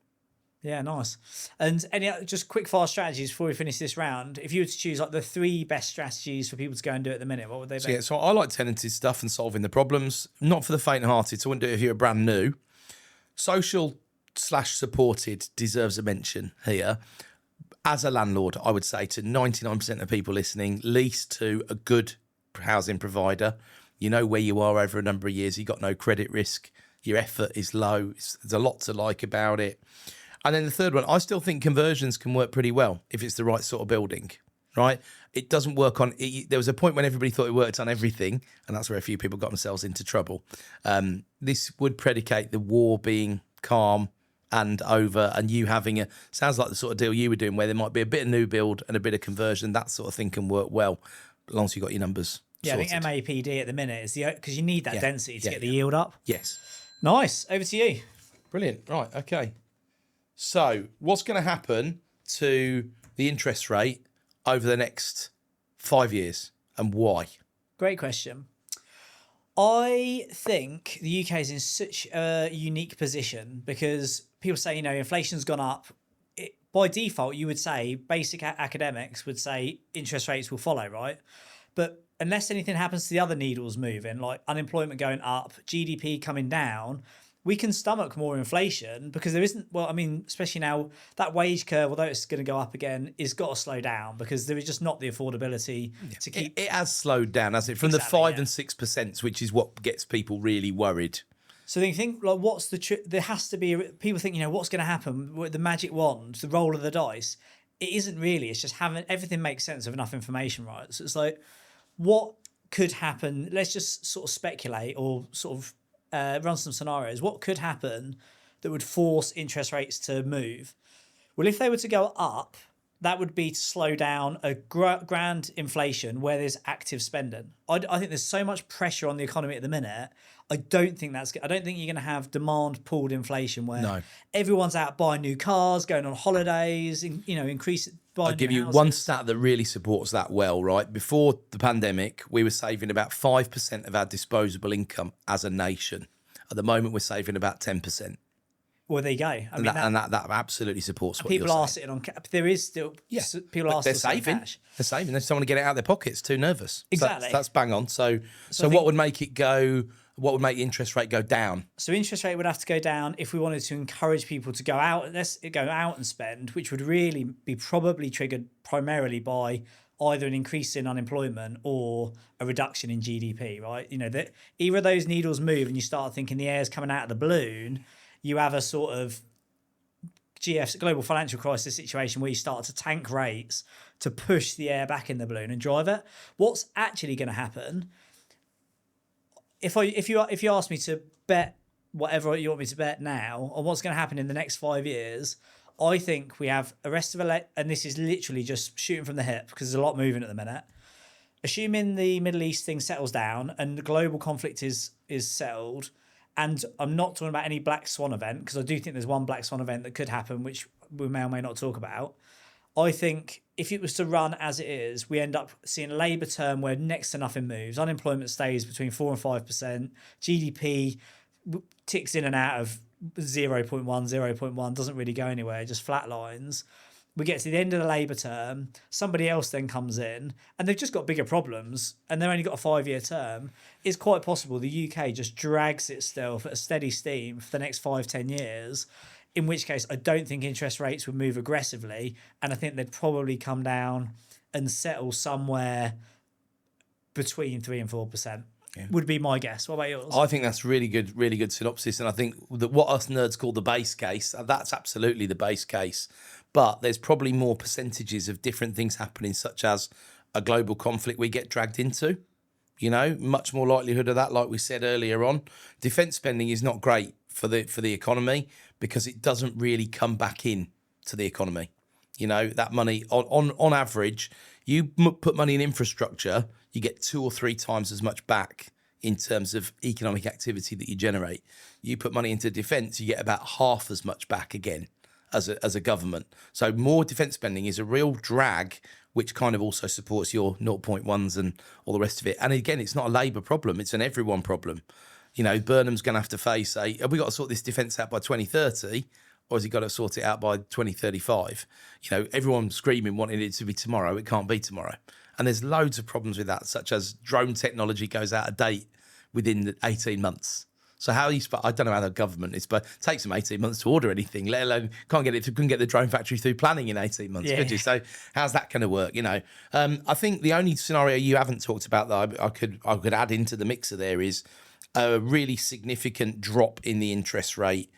Yeah, nice. And any just quick fire strategies before we finish this round? If you were to choose like the 3 best strategies for people to go and do at the minute, what would they be? So I like tenanted stuff and solving the problems. Not for the faint-hearted. So I wouldn't do it if you're brand new. social/supported deserves a mention here. As a landlord, I would say to 99% of people listening, lease to a good housing provider. You know where you are over a number of years. You've got no credit risk. Your effort is low. There's a lot to like about it. And then the third one, I still think conversions can work pretty well if it's the right sort of building, right? It doesn't work on... There was a point when everybody thought it worked on everything, and that's where a few people got themselves into trouble. This would predicate the war being calm and over, and you having sounds like the sort of deal you were doing where there might be a bit of new build and a bit of conversion. That sort of thing can work well, as long as you've got your numbers sorted. I think MAPD at the minute is because you need that density to get the yield up. Yes. Nice. Over to you. Brilliant. Right. Okay. So what's going to happen to the interest rate over the next 5 years and why? Great question. I think the UK is in such a unique position because people say, inflation's gone up. By default, you would say, basic academics would say interest rates will follow, right? But unless anything happens to the other needles moving, like unemployment going up, GDP coming down, we can stomach more inflation because there isn't, especially now, that wage curve, although it's going to go up again, is got to slow down because there is just not the affordability to keep... It has slowed down, hasn't it? From the 5 and 6%, which is what gets people really worried. So they think, like, what's the... There has to be... People think, what's going to happen with the magic wand, the roll of the dice? It isn't really. It's just having... Everything makes sense of enough information, right? So it's like, what could happen? Let's just sort of speculate or sort of run some scenarios. What could happen that would force interest rates to move? Well, if they were to go up, that would be to slow down a grand inflation where there's active spending. I think there's so much pressure on the economy at the minute. I don't think you're going to have demand pulled inflation where everyone's out buying new cars, going on holidays, increase. I'll give you one stat that really supports that well, right? Before the pandemic, we were saving about 5% of our disposable income as a nation. At the moment, we're saving about 10%. Well, there you go. That absolutely supports what you're saying. People are sitting on... There is still... People are still saving. They're saving. They just don't want to get it out of their pockets. Too nervous. Exactly. So that's bang on. So what would make it go... What would make the interest rate go down? So interest rate would have to go down if we wanted to encourage people to go out and spend, which would really be probably triggered primarily by either an increase in unemployment or a reduction in GDP, right? That either of those needles move and you start thinking the air's coming out of the balloon, you have a sort of global financial crisis situation where you start to tank rates to push the air back in the balloon and drive it. What's actually going to happen... If you ask me to bet whatever you want me to bet now on what's going to happen in the next 5 years, I think we have a rest of and this is literally just shooting from the hip because there's a lot moving at the minute. Assuming the Middle East thing settles down and the global conflict is settled, and I'm not talking about any black swan event because I do think there's one black swan event that could happen, which we may or may not talk about. I think if it was to run as it is, we end up seeing a Labour term where next to nothing moves. Unemployment stays between 4 and 5%. GDP ticks in and out of 0.1, doesn't really go anywhere, just flatlines. We get to the end of the Labour term, somebody else then comes in, and they've just got bigger problems, and they've only got a 5-year term. It's quite possible the UK just drags itself at a steady steam for the next 5-10 years, in which case I don't think interest rates would move aggressively, and I think they'd probably come down and settle somewhere between 3 and 4%. Would be my guess. What about yours? I think that's really good synopsis, and I think that what us nerds call the base case, that's absolutely the base case. But there's probably more percentages of different things happening, such as a global conflict we get dragged into. Much more likelihood of that, like we said earlier on. Defence spending is not great for the economy because it doesn't really come back in to the economy. That money on average, you put money in infrastructure, you get 2 or 3 times as much back in terms of economic activity that you generate. You put money into defence, you get about half as much back again as a government. So more defence spending is a real drag, which kind of also supports your 0.1s and all the rest of it. And again, it's not a Labour problem, it's an everyone problem. Burnham's going to have to face have we got to sort this defence out by 2030, or has he got to sort it out by 2035? Everyone's screaming, wanting it to be tomorrow. It can't be tomorrow. And there's loads of problems with that, such as drone technology goes out of date within 18 months. So how you? I don't know how the government is, but it takes them 18 months to order anything. Let alone couldn't get the drone factory through planning in 18 months, could you? So how's that going to work? I think the only scenario you haven't talked about that I could add into the mixer there is a really significant drop in the interest rate.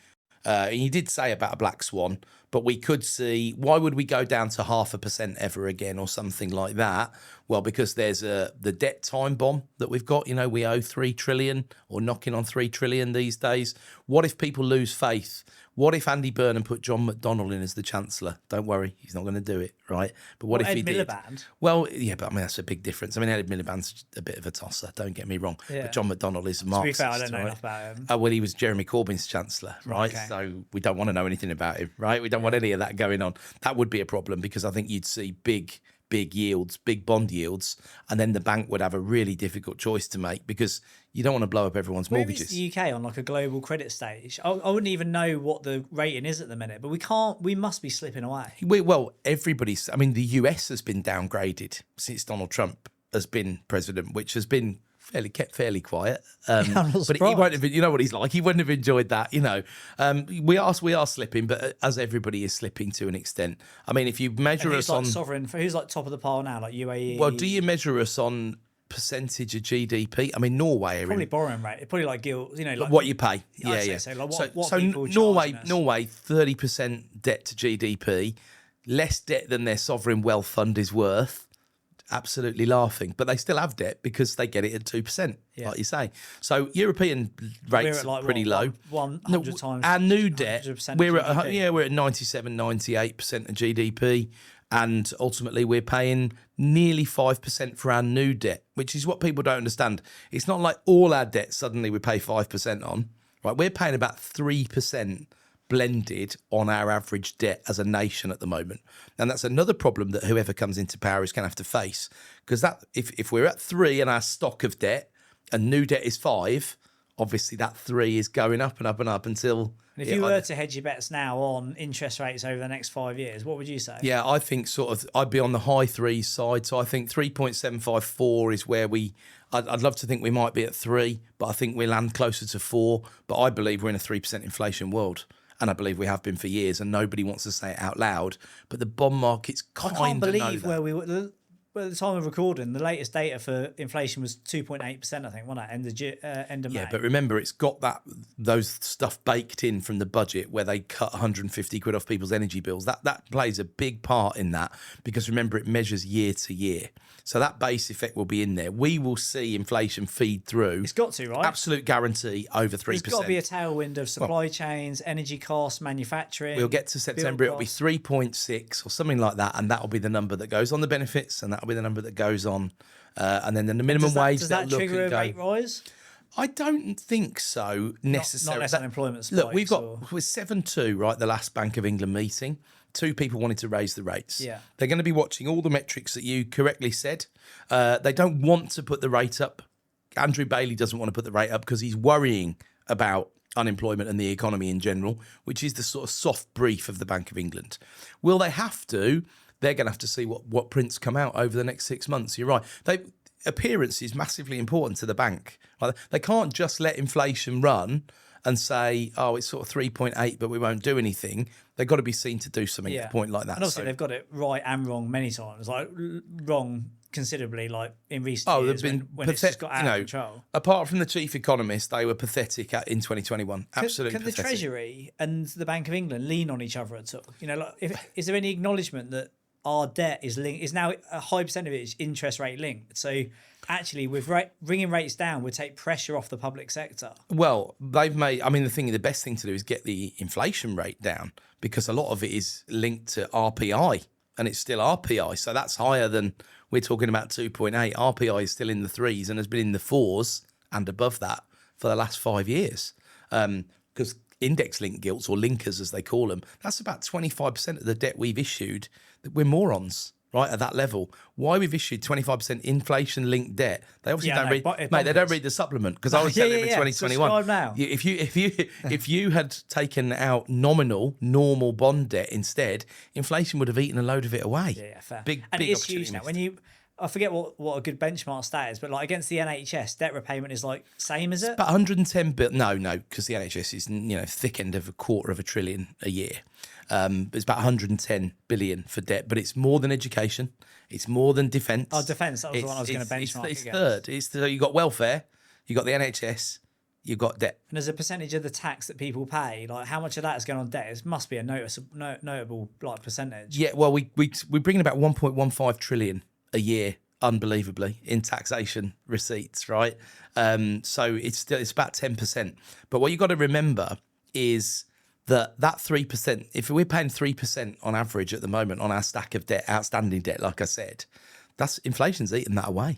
And you did say about a black swan, but we could see, why would we go down to 0.5% ever again or something like that? Well, because there's the debt time bomb that we've got. We owe 3 trillion or knocking on 3 trillion these days. What if people lose faith? What if Andy Burnham put John McDonnell in as the Chancellor? Don't worry, he's not going to do it, right? But what if Ed he did? Miliband? Well, yeah, but that's a big difference. Ed Miliband's a bit of a tosser, don't get me wrong. Yeah. But John McDonnell is a Marxist. To be fair, I don't know enough about him. Well, he was Jeremy Corbyn's Chancellor, right? Okay. So we don't want to know anything about him, right? We don't want any of that going on. That would be a problem because I think you'd see big yields, big bond yields, and then the bank would have a really difficult choice to make because you don't want to blow up everyone's mortgages. Maybe it's the UK on a global credit stage. I wouldn't even know what the rating is at the minute, but we must be slipping away. Well, everybody's, the US has been downgraded since Donald Trump has been president, which has been kept fairly quiet. But he won't have, you know what he's like. He wouldn't have enjoyed that, We are slipping, but as everybody is slipping to an extent. If you measure us on sovereign, who's top of the pile now, like UAE? Well, do you measure us on percentage of GDP? Norway probably borrowing rate. Probably like guilt, like what you pay. Yeah. So Norway 30% debt to GDP, less debt than their sovereign wealth fund is worth. Absolutely laughing, but they still have debt because they get it at 2%, like you say. So European rates are pretty low. 100 times our new debt. We're GDP. at 97, 98% of GDP, and ultimately we're paying nearly 5% for our new debt, which is what people don't understand. It's not like all our debt suddenly we pay 5% on, right? We're paying about 3% blended on our average debt as a nation at the moment. And that's another problem that whoever comes into power is going to have to face. Because that if we're at 3 and our stock of debt and new debt is 5, obviously that 3 is going up and up and up until... And if you were to hedge your bets now on interest rates over the next 5 years, what would you say? Yeah, I think I'd be on the high 3s side. So I think 3.754 is where I'd love to think we might be at 3, but I think we'll land closer to 4. But I believe we're in a 3% inflation world. And I believe we have been for years, and nobody wants to say it out loud. But the bond market's kind of know that. I can't believe where we were. Well, at the time of recording, the latest data for inflation was 2.8%, I think, wasn't it? End of May. Yeah, but remember, it's got those stuff baked in from the budget where they cut 150 quid off people's energy bills. That plays a big part in that because, remember, it measures year to year. So that base effect will be in there. We will see inflation feed through. It's got to, right? Absolute guarantee over 3%. There's got to be a tailwind of supply chains, energy costs, manufacturing. We'll get to September, it'll be 3.6 or something like that, and that'll be the number that goes on the benefits, and that'll be the number that goes on. And then the minimum wage. Does that trigger a rate rise? I don't think so necessarily. Not less unemployment spikes. Look, we're 7.2, right? The last Bank of England meeting. 2 people wanted to raise the rates. Yeah. They're going to be watching all the metrics that you correctly said. They don't want to put the rate up. Andrew Bailey doesn't want to put the rate up because he's worrying about unemployment and the economy in general, which is the sort of soft brief of the Bank of England. Will they have to? They're going to have to see what prints come out over the next 6 months. You're right. Appearance is massively important to the bank. They can't just let inflation run and say, oh, it's sort of 3.8, but we won't do anything. They've got to be seen to do something at a point like that. And obviously they've got it right and wrong many times, like wrong considerably, like in recent years they've been when it's just got out of control. Apart from the chief economist, they were pathetic in 2021. Absolutely Can the pathetic. Treasury and the Bank of England lean on each other at all? Is there any acknowledgement that our debt is now a high percentage interest rate linked? So actually, with bringing rates down would take pressure off the public sector. Well, they've made. The best thing to do is get the inflation rate down because a lot of it is linked to RPI, and it's still RPI, so that's higher than we're talking about 2.8. RPI is still in the 3s and has been in the 4s and above that for the last 5 years. Because index-linked gilts, or linkers as they call them, that's about 25% of the debt we've issued. We're morons, right, at that level. Why we've issued 25% inflation-linked debt? They obviously don't read, mate. They don't read the supplement because I was telling them in 2021. Now. If you had taken out normal bond debt instead, inflation would have eaten a load of it away. Yeah, fair. Big it's huge now. I forget what a good benchmark stat is, but like against the NHS, debt repayment is like same, is it? About 110 billion. No, because the NHS is thick end of $250 billion a year. It's about 110 billion for debt, but it's more than education. It's more than defence. Oh, defence. That was the one I was going to benchmark. It's third. So you got welfare, you got the NHS, you got debt. And as a percentage of the tax that people pay, like how much of that is going on debt? It must be a notable like percentage. Yeah, well, we're bringing about 1.15 trillion a year, unbelievably, in taxation receipts, right? So it's about 10%. But what you got to remember is that 3%, if we're paying 3% on average at the moment on our stack of debt, outstanding debt, like I said, that's inflation's eaten that away.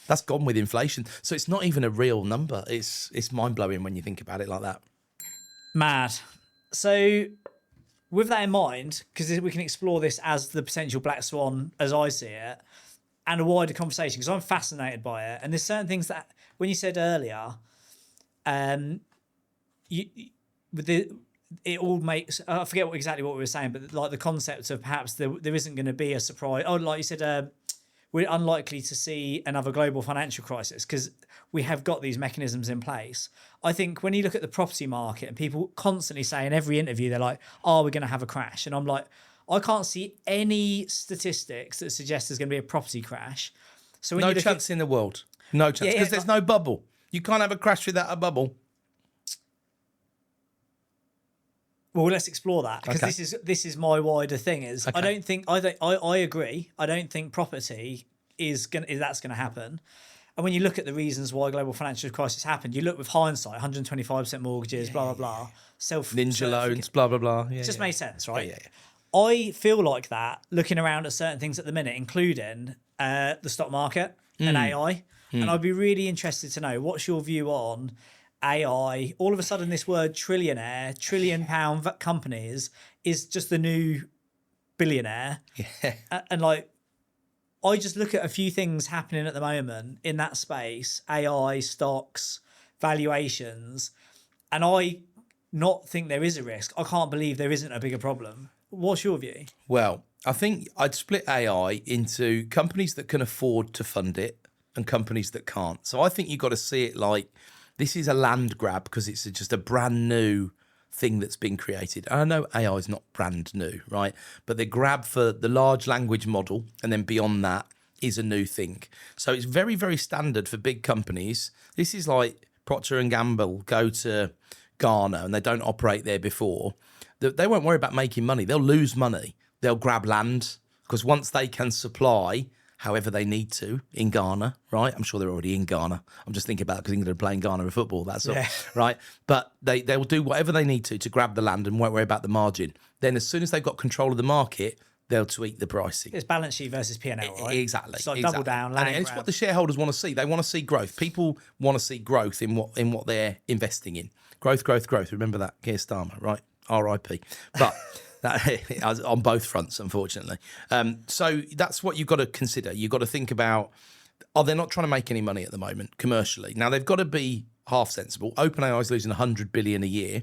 That's gone with inflation. So it's not even a real number. It's mind-blowing when you think about it like that. Mad. So with that in mind, because we can explore this as the potential black swan as I see it, and a wider conversation, because I'm fascinated by it. And there's certain things that, when you said earlier, it all makes, I forget exactly what we were saying, but like the concept of perhaps there isn't going to be a surprise. Oh, like you said, we're unlikely to see another global financial crisis because we have got these mechanisms in place. I think when you look at the property market and people constantly say in every interview, they're like, oh, we're going to have a crash. And I'm like, I can't see any statistics that suggest there's going to be a property crash. So when no you look chance in the world. No chance. Because there's no bubble. You can't have a crash without a bubble. Well, let's explore that because Okay. this is my wider thing. Is Okay. I agree. I don't think property is that's gonna happen. And when you look at the reasons why global financial crisis happened, you look with hindsight, 125% mortgages, blah blah blah, Ninja loans, blah blah blah. Yeah, it just made sense, right? Yeah. I feel like that looking around at certain things at the minute, including the stock market and AI. And I'd be really interested to know what's your view on AI. All of a sudden, this word trillionaire, trillion-pound companies is just the new billionaire. Yeah. And like, I just look at a few things happening at the moment in that space, AI, stocks, valuations, and I not think there is a risk. I can't believe there isn't a bigger problem. What's your view? Well, I think I'd split AI into companies that can afford to fund it and companies that can't. So I think you've got to see it like this is a land grab because it's just a brand new thing that's been created. And I know AI is not brand new, right? But the grab for the large language model and then beyond that is a new thing. So it's very, very standard for big companies. This is like Procter & Gamble go to Ghana and they don't operate there before. They won't worry about making money. They'll lose money. They'll grab land because once they can supply however they need to in Ghana, right? I'm sure they're already in Ghana. I'm just thinking about it because England are playing Ghana in football, that's all, right? But they will do whatever they need to grab the land and won't worry about the margin. Then as soon as they've got control of the market, they'll tweak the pricing. It's balance sheet versus P&L, right? Exactly. So exactly. double down, and it's what the shareholders want to see. They want to see growth. People want to see growth in what they're investing in. Growth. Remember that, Keir Starmer, right? R.I.P. But that, on both fronts, unfortunately. So that's what you've got to consider. You've got to think about, they're not trying to make any money at the moment commercially. Now, they've got to be half sensible. OpenAI is losing $100 billion a year.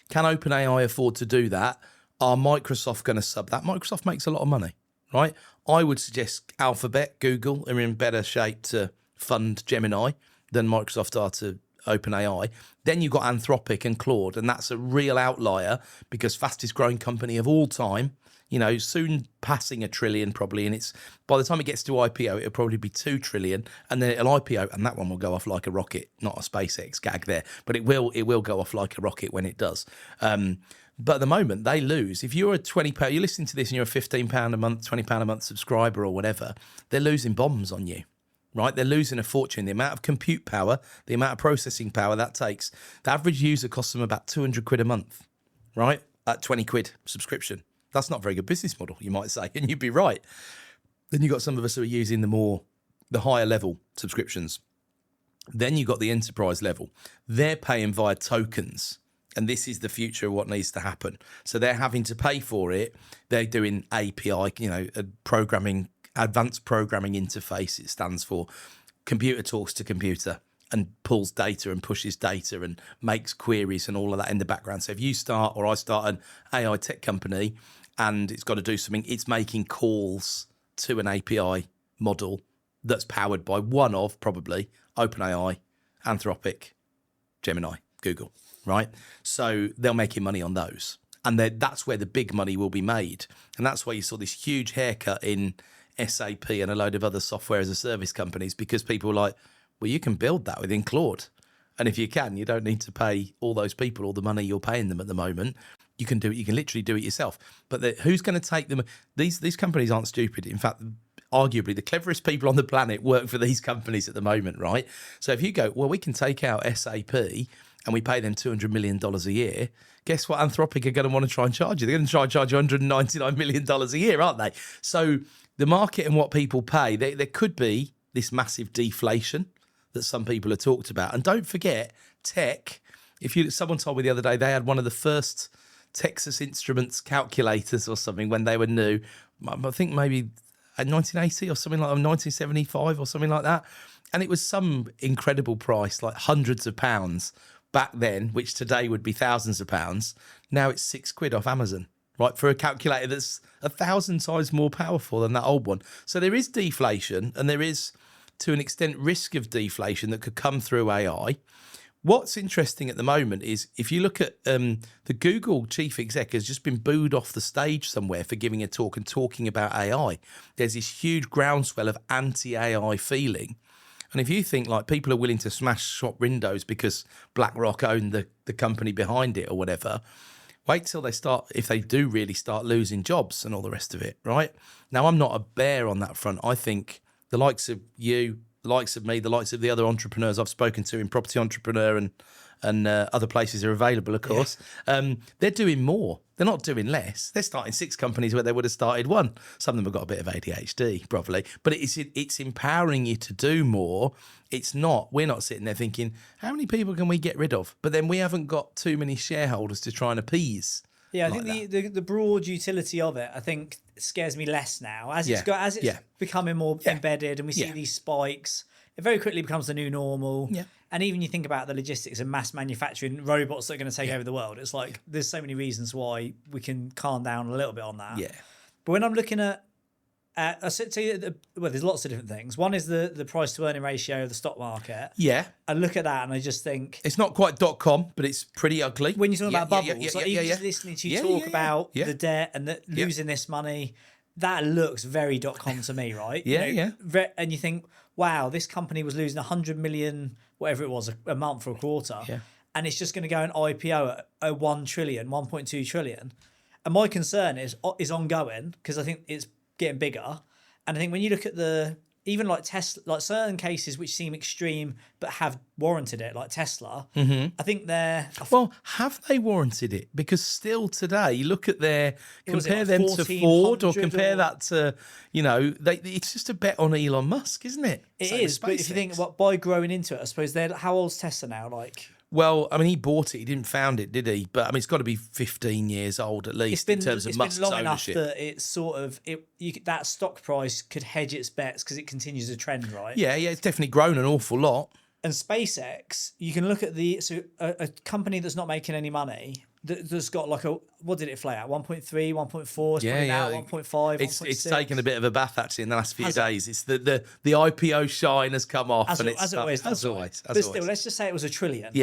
Can OpenAI afford to do that? Are Microsoft going to sub that? Microsoft makes a lot of money, right? I would suggest Alphabet, Google are in better shape to fund Gemini than Microsoft are to OpenAI. Then you've got Anthropic and Claude, and that's a real outlier because fastest growing company of all time, soon passing $1 trillion probably, and it's by the time it gets to IPO, it'll probably be $2 trillion, and then it'll IPO, and that one will go off like a rocket. Not a SpaceX gag there, but it will go off like a rocket when it does. But at the moment, they lose. If you're a £20, you're listening to this and you're a £15 a month, £20 a month subscriber or whatever, they're losing bombs on you, right? They're losing a fortune. The amount of compute power, the amount of processing power that takes. The average user costs them about 200 quid a month, right? At 20 quid subscription. That's not a very good business model, you might say, and you'd be right. Then you've got some of us who are using the higher level subscriptions. Then you've got the enterprise level. They're paying via tokens. And this is the future of what needs to happen. So they're having to pay for it. They're doing API, advanced programming interface. It stands for computer talks to computer and pulls data and pushes data and makes queries and all of that in the background. So if you start or I start an AI tech company and it's got to do something, it's making calls to an API model that's powered by one of probably OpenAI, Anthropic, Gemini, Google, right? So they're making money on those. And that's where the big money will be made. And that's why you saw this huge haircut in SAP and a load of other software as a service companies, because people are like, well, you can build that within Claude. And if you can, you don't need to pay all those people all the money you're paying them at the moment. You can do it. You can literally do it yourself. But who's going to take them? These companies aren't stupid. In fact, arguably the cleverest people on the planet work for these companies at the moment, right? So if you go, well, we can take out SAP and we pay them $200 million a year, guess what Anthropic are going to want to try and charge you? They're going to try and charge you $199 million a year, aren't they? So the market and what people pay, there could be this massive deflation that some people have talked about. And don't forget, tech, someone told me the other day they had one of the first Texas Instruments calculators or something when they were new. I think maybe 1980 or something like that, 1975 or something like that. And it was some incredible price, like hundreds of pounds back then, which today would be thousands of pounds. Now it's £6 off Amazon, right? For a calculator that's 1,000 times more powerful than that old one. So there is deflation, and there is, to an extent, risk of deflation that could come through AI. What's interesting at the moment is if you look at the Google chief exec has just been booed off the stage somewhere for giving a talk and talking about AI. There's this huge groundswell of anti-AI feeling. And if you think like people are willing to smash shop windows because BlackRock owned the company behind it or whatever, wait till they start, if they do really start losing jobs and all the rest of it, right? Now, I'm not a bear on that front. I think the likes of you, the likes of me, the likes of the other entrepreneurs I've spoken to in Property Entrepreneur and other places are available, of course, they're doing more. They're not doing less. They're starting 6 companies where they would have started 1. Some of them have got a bit of ADHD, probably. But it's empowering you to do more. We're not sitting there thinking, how many people can we get rid of? But then we haven't got too many shareholders to try and appease. Yeah, I think the broad utility of it, I think, scares me less now. As it's becoming more embedded and we see these spikes, it very quickly becomes the new normal. Yeah. And even you think about the logistics of mass manufacturing robots that are going to take over the world. It's like there's so many reasons why we can calm down a little bit on that. Yeah. But when I'm looking at, there's lots of different things. One is the price to earning ratio of the stock market. Yeah. I look at that and I just think it's not quite .com, but it's pretty ugly. When you talk about bubbles, even just listening to you talk about the debt and losing this money, that looks very .com to me, right? And you think, wow, this company was losing 100 million, whatever it was, a month or a quarter, and it's just going to go and IPO at 1 trillion, 1.2 trillion. And my concern is ongoing because I think it's getting bigger. And I think when you look at even like Tesla, like certain cases which seem extreme but have warranted it, like Tesla, I think well, have they warranted it? Because still today, you look at compare them to Ford or compare that to, it's just a bet on Elon Musk, isn't it? It is, but if you think by growing into it, I suppose how old's Tesla now? Like, well, I mean, he bought it. He didn't found it, did he? But I mean, it's got to be 15 years old at least in terms of Musk's ownership. It's been long enough that it's sort of that stock price could hedge its bets because it continues a trend, right? Yeah, it's definitely grown an awful lot. And SpaceX, you can look at a company that's not making any money that's got like what did it flay out? 1.3, 1.4, it's probably now 1.5, It's taken a bit of a bath actually in the last few days. It's the IPO shine has come off. As it always does. As always. But still, let's just say it was $1 trillion.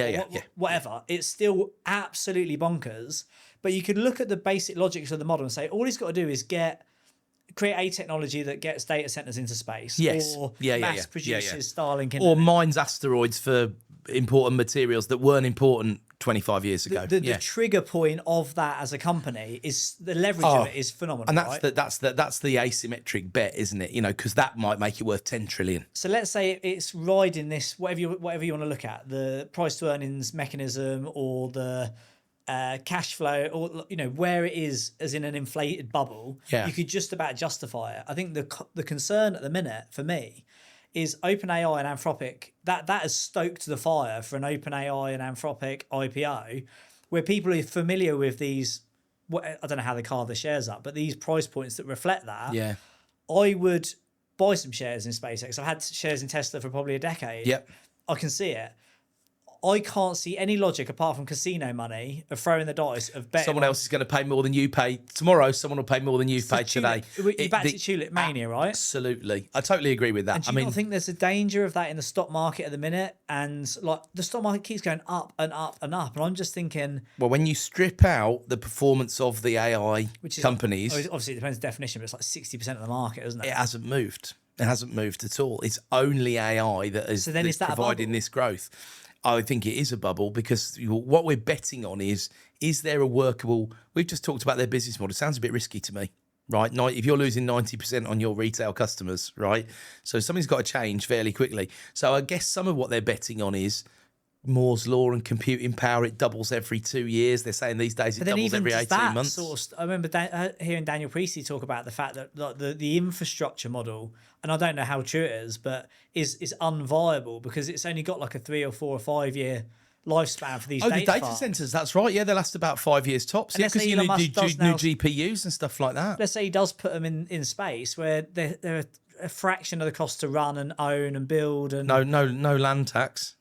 Whatever. It's still absolutely bonkers. But you could look at the basic logics of the model and say, all he's got to do is create a technology that gets data centers into space. Yes. Or mass produces Starlink. Or mines asteroids for important materials that weren't important 25 years ago. The trigger point of that as a company is the leverage of it is phenomenal. And that's the asymmetric bet, isn't it? Because that might make it worth 10 trillion. So let's say it's riding this, whatever you want to look at, the price to earnings mechanism or the cash flow, or where it is as in an inflated bubble. You could just about justify it. I think the concern at the minute for me is OpenAI and Anthropic, that has stoked the fire for an OpenAI and Anthropic IPO, where people are familiar with these, I don't know how they carve the shares up, but these price points that reflect that. Yeah, I would buy some shares in SpaceX. I've had shares in Tesla for probably a decade. Yep, I can see it. I can't see any logic apart from casino money of throwing the dice of betting. Someone else is going to pay more than you pay tomorrow. Someone will pay more than you've paid today. You backed it tulip mania, right? Absolutely. I totally agree with that. And do you not think there's a danger of that in the stock market at the minute? And like the stock market keeps going up and up and up. And I'm just thinking, well, when you strip out the performance of the AI companies, obviously it depends on definition, but it's like 60% of the market, isn't it? It hasn't moved. It hasn't moved at all. It's only AI that is providing this growth. I think it is a bubble because what we're betting on is there a workable... We've just talked about their business model. It sounds a bit risky to me, right? If you're losing 90% on your retail customers, right? So something's got to change fairly quickly. So I guess some of what they're betting on is Moore's law and computing power. It doubles every 2 years. They're saying these days it doubles every 18 months. I remember hearing Daniel Priestley talk about the fact that like, the infrastructure model, and I don't know how true it is, but is unviable because it's only got like a 3 or 4 or 5 year lifespan for these data centers. That's right. Yeah, they last about 5 years tops. Yeah, because you need new GPUs and stuff like that. Let's say he does put them in space where they're a fraction of the cost to run and own and build. And no land tax.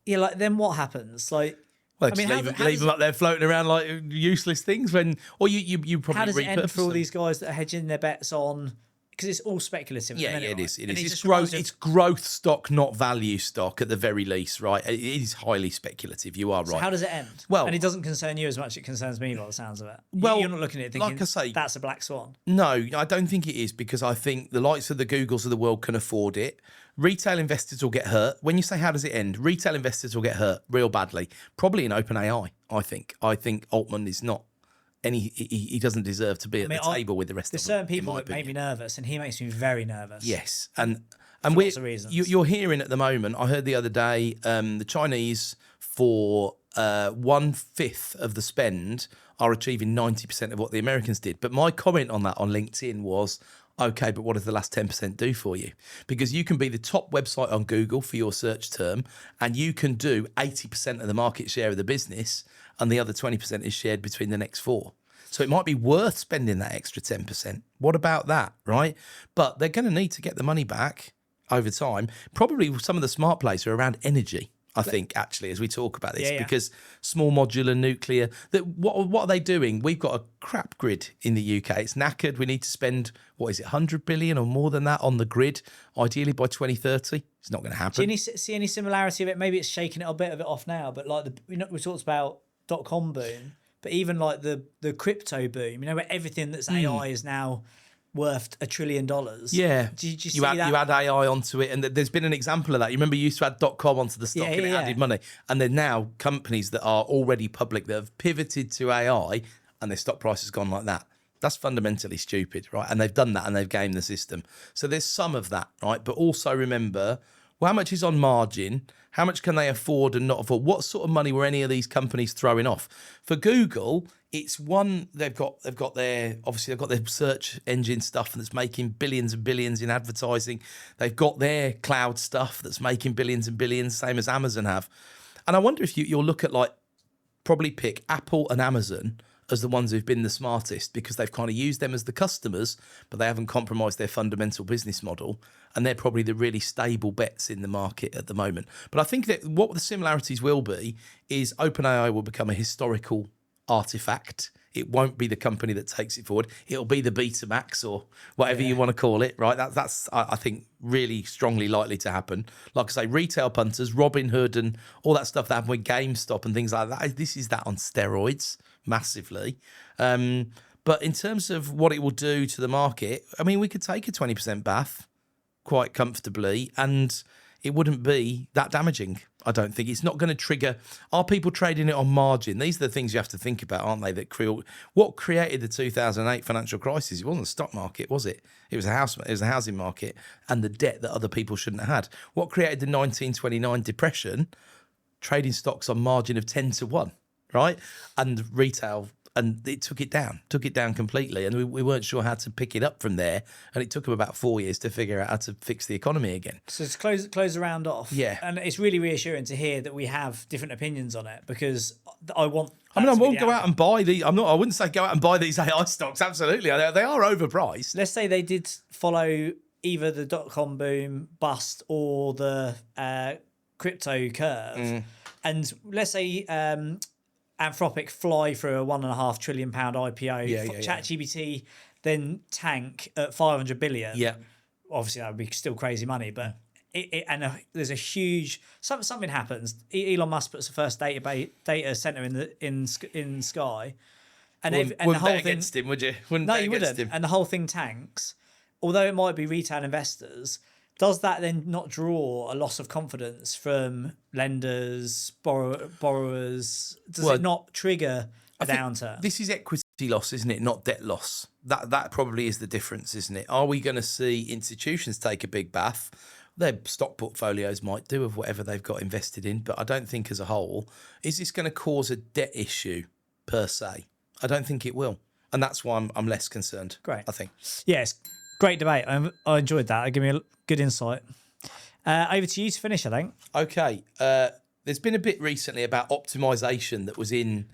Yeah, like then what happens? Like, well, I mean, leave them up there floating around like useless things. Or you probably how does it end for all them. These guys that are hedging their bets on? Because it's all speculative. Yeah, it is. It's It's growth stock, not value stock at the very least, right? It is highly speculative. You are right. So how does it end? Well, and it doesn't concern you as much as it concerns me by the sounds of it. Well, you're not looking at it thinking, like I say, that's a black swan. No, I don't think it is because I think the likes of the Googles of the world can afford it. Retail investors will get hurt. When you say how does it end, retail investors will get hurt real badly. Probably in OpenAI, I think. I think Altman is not... he doesn't deserve to be at the table with the rest of them. There's certain people that make me nervous, and he makes me very nervous. Yes, and lots of reasons. You're hearing at the moment. I heard the other day the Chinese for 1/5 of the spend are achieving 90% of what the Americans did. But my comment on that on LinkedIn was, okay, but what does the last 10% do for you? Because you can be the top website on Google for your search term, and you can do 80% of the market share of the business, and the other 20% is shared between the next 4. So it might be worth spending that extra 10%. What about that, right? But they're going to need to get the money back over time. Probably some of the smart plays are around energy, I think, actually, as we talk about this, because small modular nuclear, what are they doing? We've got a crap grid in the UK. It's knackered. We need to spend, 100 billion or more than that on the grid, ideally by 2030. It's not going to happen. Do you see any similarity of it? Maybe it's shaking a bit of it off now, but like we talked about .com boom, but even like the crypto boom, where everything that's AI is now worth $1 trillion. Yeah. Do you see you add AI onto it, and there's been an example of that. You remember you used to add .com onto the stock and it added money. And there's now companies that are already public that have pivoted to AI and their stock price has gone like that. That's fundamentally stupid, right? And they've done that and they've gamed the system. So there's some of that, right? But also remember, how much is on margin? How much can they afford and not afford? What sort of money were any of these companies throwing off? For Google, it's one, they've got their search engine stuff that's making billions and billions in advertising. They've got their cloud stuff that's making billions and billions, same as Amazon have. And I wonder if you'll look at probably pick Apple and Amazon as the ones who've been the smartest because they've kind of used them as the customers, but they haven't compromised their fundamental business model. And they're probably the really stable bets in the market at the moment. But I think that what the similarities will be is OpenAI will become a historical artifact. It won't be the company that takes it forward. It'll be the Betamax or whatever you want to call it, right? That's I think, really strongly likely to happen. Like I say, retail punters, Robinhood and all that stuff that happened with GameStop and things like that. This is that on steroids, massively. But in terms of what it will do to the market, we could take a 20% bath quite comfortably and it wouldn't be that damaging. I don't think it's not going to trigger. Are people trading it on margin? These are the things you have to think about, aren't they? What created the 2008 financial crisis? It wasn't the stock market, was it? It was the housing market and the debt that other people shouldn't have had. What created the 1929 depression? Trading stocks on margin of 10 to 1, right? And retail. And it took it down completely. And we weren't sure how to pick it up from there. And it took them about 4 years to figure out how to fix the economy again. So to close the round off. Yeah. And it's really reassuring to hear that we have different opinions on it because I won't go out and buy I wouldn't say go out and buy these AI stocks. Absolutely. They are overpriced. Let's say they did follow either the .com boom bust or the crypto curve. And let's say Anthropic fly through a £1.5 trillion IPO. Yeah, ChatGPT then tank at 500 billion. Yeah. Obviously, that would be still crazy money, but there's a huge something happens. Elon Musk puts the first data center in Sky, and Wouldn't the whole bet thing against him, would you? Wouldn't no, bet you against wouldn't. him. And the whole thing tanks. Although it might be retail investors, does that then not draw a loss of confidence from lenders, borrowers? Does it not trigger a downturn? This is equity loss, isn't it? Not debt loss. That probably is the difference, isn't it? Are we going to see institutions take a big bath? Their stock portfolios might do of whatever they've got invested in, but I don't think as a whole, is this going to cause a debt issue per se? I don't think it will. And that's why I'm less concerned. Great. I think. Yes, great debate. I enjoyed that. It gave me a good insight. Over to you to finish, I think. Okay. There's been a bit recently about optimization that was in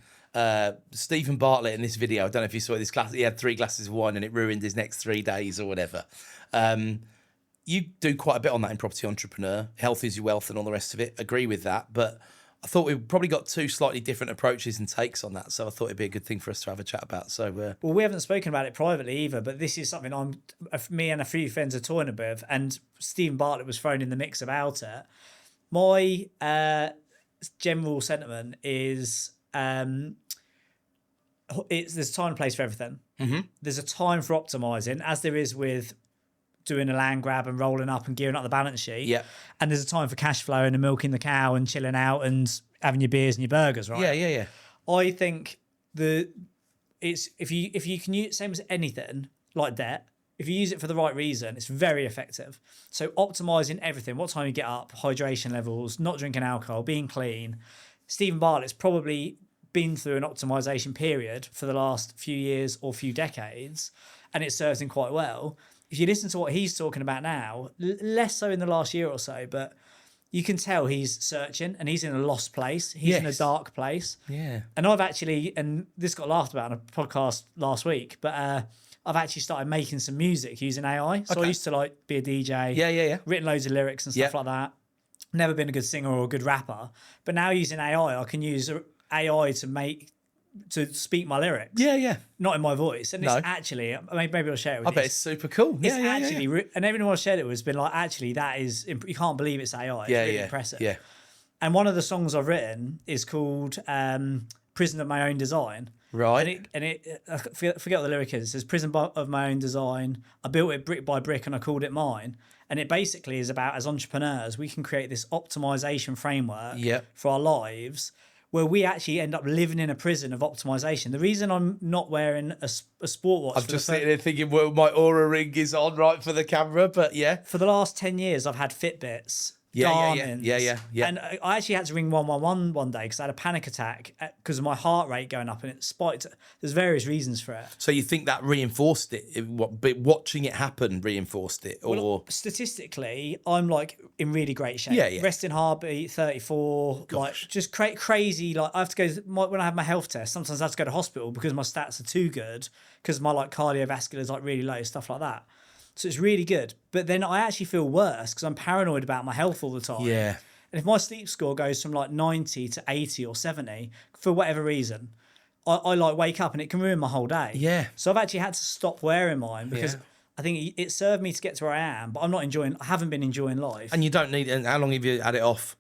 Stephen Bartlett in this video. I don't know if you saw this class. He had 3 glasses of wine and it ruined his next 3 days or whatever. You do quite a bit on that in Property Entrepreneur. Health is your wealth and all the rest of it. Agree with that. But I thought we've probably got 2 slightly different approaches and takes on that. So I thought it'd be a good thing for us to have a chat about. So, well, we haven't spoken about it privately either, but this is something me and a few friends are toying with, and Stephen Bartlett was thrown in the mix about it. My general sentiment is there's a time and place for everything. Mm-hmm. There's a time for optimizing, as there is with doing a land grab and rolling up and gearing up the balance sheet. Yeah. And there's a time for cash flow and milking the cow and chilling out and having your beers and your burgers, right? Yeah. I think it's if you can use same as anything like debt, if you use it for the right reason, it's very effective. So optimizing everything, what time you get up, hydration levels, not drinking alcohol, being clean. Stephen Bartlett's probably been through an optimization period for the last few years or few decades, and it serves him quite well. If you listen to what he's talking about now, less so in the last year or so, but you can tell he's searching and he's in a lost place. He's in a dark place. Yeah. And I've actually, and this got laughed about on a podcast last week, but I've actually started making some music using AI. So I used to like be a DJ. Yeah. Written loads of lyrics and stuff like that. Never been a good singer or a good rapper. But now using AI, I can use AI to speak my lyrics. Yeah. Not in my voice. And it's actually, maybe I'll share it with you. I bet it's super cool. It's actually, and everyone I've shared it with has been like, actually, that is, you can't believe it's AI. It's really impressive. Yeah. And one of the songs I've written is called Prison of My Own Design. Right. And I forget what the lyric is. It says, prison of my own design. I built it brick by brick and I called it mine. And it basically is about, as entrepreneurs, we can create this optimization framework for our lives where we actually end up living in a prison of optimization. The reason I'm not wearing a sport watch... I'm just sitting there thinking, well, my Aura ring is on right for the camera, but yeah. For the last 10 years, I've had Fitbits, Garmin's. Yeah. And I actually had to ring 111 one day because I had a panic attack because of my heart rate going up and it spiked. There's various reasons for it. So you think that reinforced it? Watching it happen reinforced it? Or well, statistically, I'm like in really great shape. Yeah. Resting heartbeat, 34. Gosh. Like just crazy. Like I have to go, when I have my health test, sometimes I have to go to hospital because my stats are too good because my like cardiovascular is like really low, stuff like that. So it's really good. But then I actually feel worse because I'm paranoid about my health all the time. Yeah. And if my sleep score goes from like 90 to 80 or 70, for whatever reason, I like wake up and it can ruin my whole day. Yeah. So I've actually had to stop wearing mine because I think it served me to get to where I am, but I haven't been enjoying life. And you don't need it. How long have you had it off?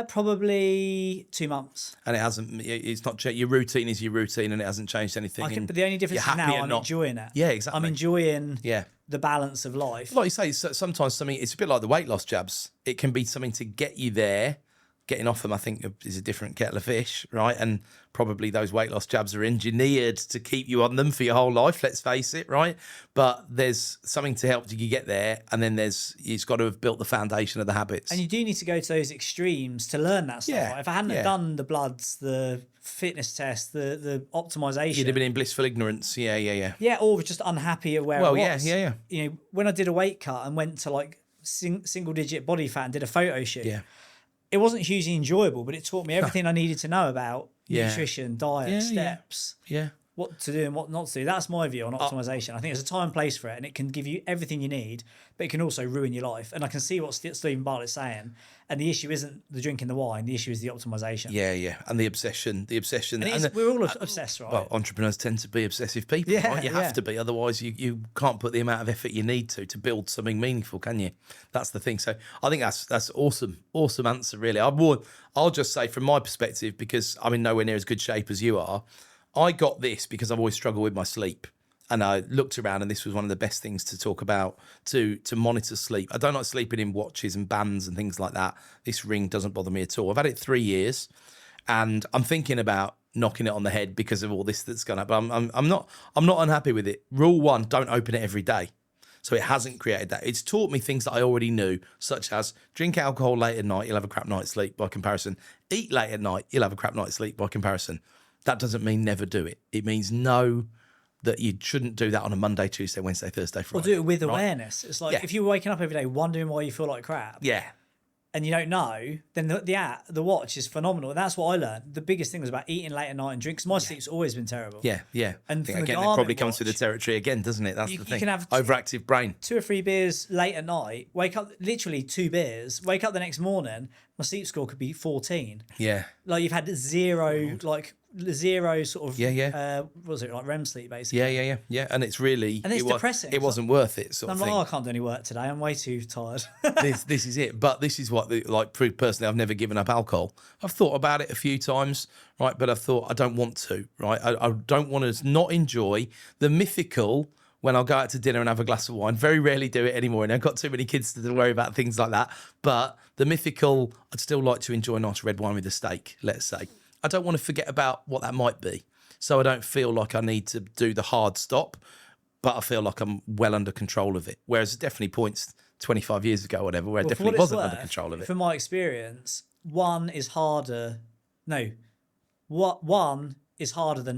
Probably 2 months. And it hasn't, it's not, your routine is your routine and it hasn't changed anything. But the only difference is now I'm enjoying it. Yeah, exactly. I'm enjoying the balance of life. Like you say, sometimes it's a bit like the weight loss jabs. It can be something to get you there. Getting off them, I think, is a different kettle of fish, right? And probably those weight loss jabs are engineered to keep you on them for your whole life, let's face it, right? But there's something to help you get there, and then you've got to have built the foundation of the habits. And you do need to go to those extremes to learn that stuff. Yeah. Right? If I hadn't have done the bloods, the fitness test, the optimization... You'd have been in blissful ignorance, yeah. Yeah, or just unhappy at where I was. Yeah. You know, when I did a weight cut and went to like single-digit body fat and did a photo shoot... Yeah. It wasn't hugely enjoyable, but it taught me everything I needed to know about nutrition, diet, steps. Yeah. what to do and what not to do. That's my view on optimization. I think there's a time and place for it, and it can give you everything you need, but it can also ruin your life. And I can see what Stephen Bartlett's saying. And the issue isn't the drinking the wine. The issue is the optimization. Yeah, and the obsession. And we're all obsessed, right? Well, entrepreneurs tend to be obsessive people, right? You have to be, otherwise you can't put the amount of effort you need to build something meaningful, can you? That's the thing. So I think that's awesome answer, really. I'll just say from my perspective, because I'm in nowhere near as good shape as you are, I got this because I've always struggled with my sleep. And I looked around, and this was one of the best things to talk about to monitor sleep. I don't like sleeping in watches and bands and things like that. This ring doesn't bother me at all. I've had it 3 years, and I'm thinking about knocking it on the head because of all this that's gone up. But I'm not unhappy with it. Rule 1: don't open it every day. So it hasn't created that. It's taught me things that I already knew, such as drink alcohol late at night, you'll have a crap night's sleep by comparison. Eat late at night, you'll have a crap night's sleep by comparison. That doesn't mean never do it. It means know that you shouldn't do that on a Monday, Tuesday, Wednesday, Thursday, Friday. Or do it with awareness. It's like if you're waking up every day wondering why you feel like crap. Yeah. And you don't know, then the watch is phenomenal. And that's what I learned. The biggest thing was about eating late at night and drinks. My sleep's always been terrible. Yeah. And I think again, it probably comes through the territory again, doesn't it? That's the thing. You can have overactive brain. 2 or 3 beers late at night, wake up, literally 2 beers, wake up the next morning, my sleep score could be 14. Yeah. Like you've had zero sort of what was it, like REM sleep basically. Yeah. And it's really depressing. It wasn't worth it, sort of thing. I can't do any work today. I'm way too tired. this is it. But this is what personally, I've never given up alcohol. I've thought about it a few times, right? But I thought I don't want to, right? I don't want to not enjoy the mythical when I'll go out to dinner and have a glass of wine. Very rarely do it anymore, and I've got too many kids to worry about things like that. But the mythical, I'd still like to enjoy a nice red wine with a steak, let's say. I don't want to forget about what that might be. So I don't feel like I need to do the hard stop, but I feel like I'm well under control of it. Whereas definitely points 25 years ago or whatever, where I definitely wasn't under control of it. From my experience, one is harder than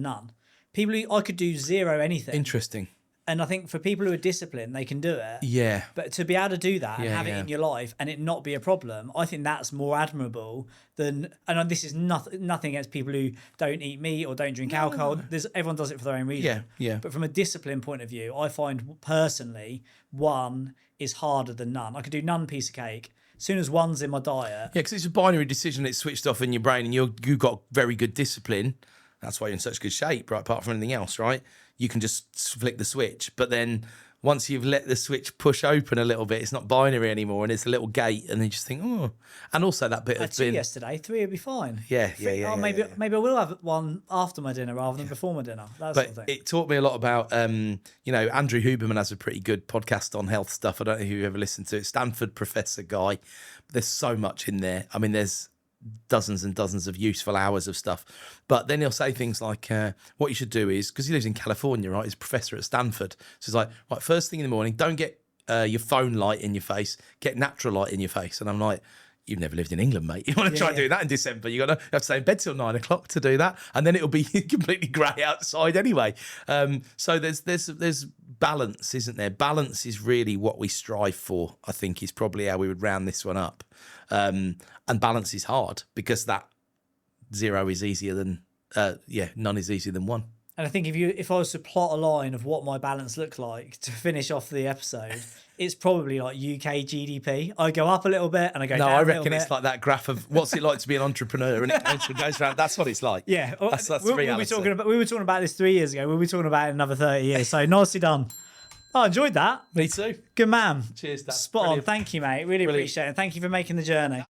none. I could do zero anything. Interesting. And I think for people who are disciplined, they can do it. Yeah. But to be able to do that and have it in your life and it not be a problem, I think that's more admirable than. And this is nothing against people who don't eat meat or don't drink alcohol. No. Everyone does it for their own reason. Yeah. But from a discipline point of view, I find personally one is harder than none. I could do none piece of cake. As soon as one's in my diet. Yeah, because it's a binary decision. It's switched off in your brain, and you've got very good discipline. That's why you're in such good shape, right? Apart from anything else, right? You can just flick the switch. But then once you've let the switch push open a little bit, it's not binary anymore, and it's a little gate, and then you just think, oh. And also that bit of 2 yesterday, 3 would be fine. Yeah. Maybe I will have one after my dinner rather than before my dinner. That sort of thing. It taught me a lot about, Andrew Huberman has a pretty good podcast on health stuff. I don't know if you ever listened to it. Stanford professor guy. There's so much in there. I mean, there's dozens and dozens of useful hours of stuff. But then he'll say things like, what you should do is, because he lives in California, right? He's a professor at Stanford. So he's like, right, first thing in the morning, don't get your phone light in your face, get natural light in your face. And I'm like, you've never lived in England, mate. You want to try and do that in December. You have to stay in bed till 9 o'clock to do that. And then it'll be completely grey outside anyway. So there's balance, isn't there? Balance is really what we strive for, I think, is probably how we would round this one up. And balance is hard because that 0 is easier than, none is easier than 1. And I think if I was to plot a line of what my balance looked like to finish off the episode, it's probably like UK GDP. I go up a little bit and I go down a little bit. No, I reckon it's like that graph of what's it like to be an entrepreneur, and it goes around. That's what it's like. Yeah, that's the reality. We were talking about this 3 years ago. We'll be talking about it in another 30 years. So nicely done. I enjoyed that. Me too. Good man. Cheers, Dan. Spot on. Thank you, mate. Really appreciate it. Thank you for making the journey.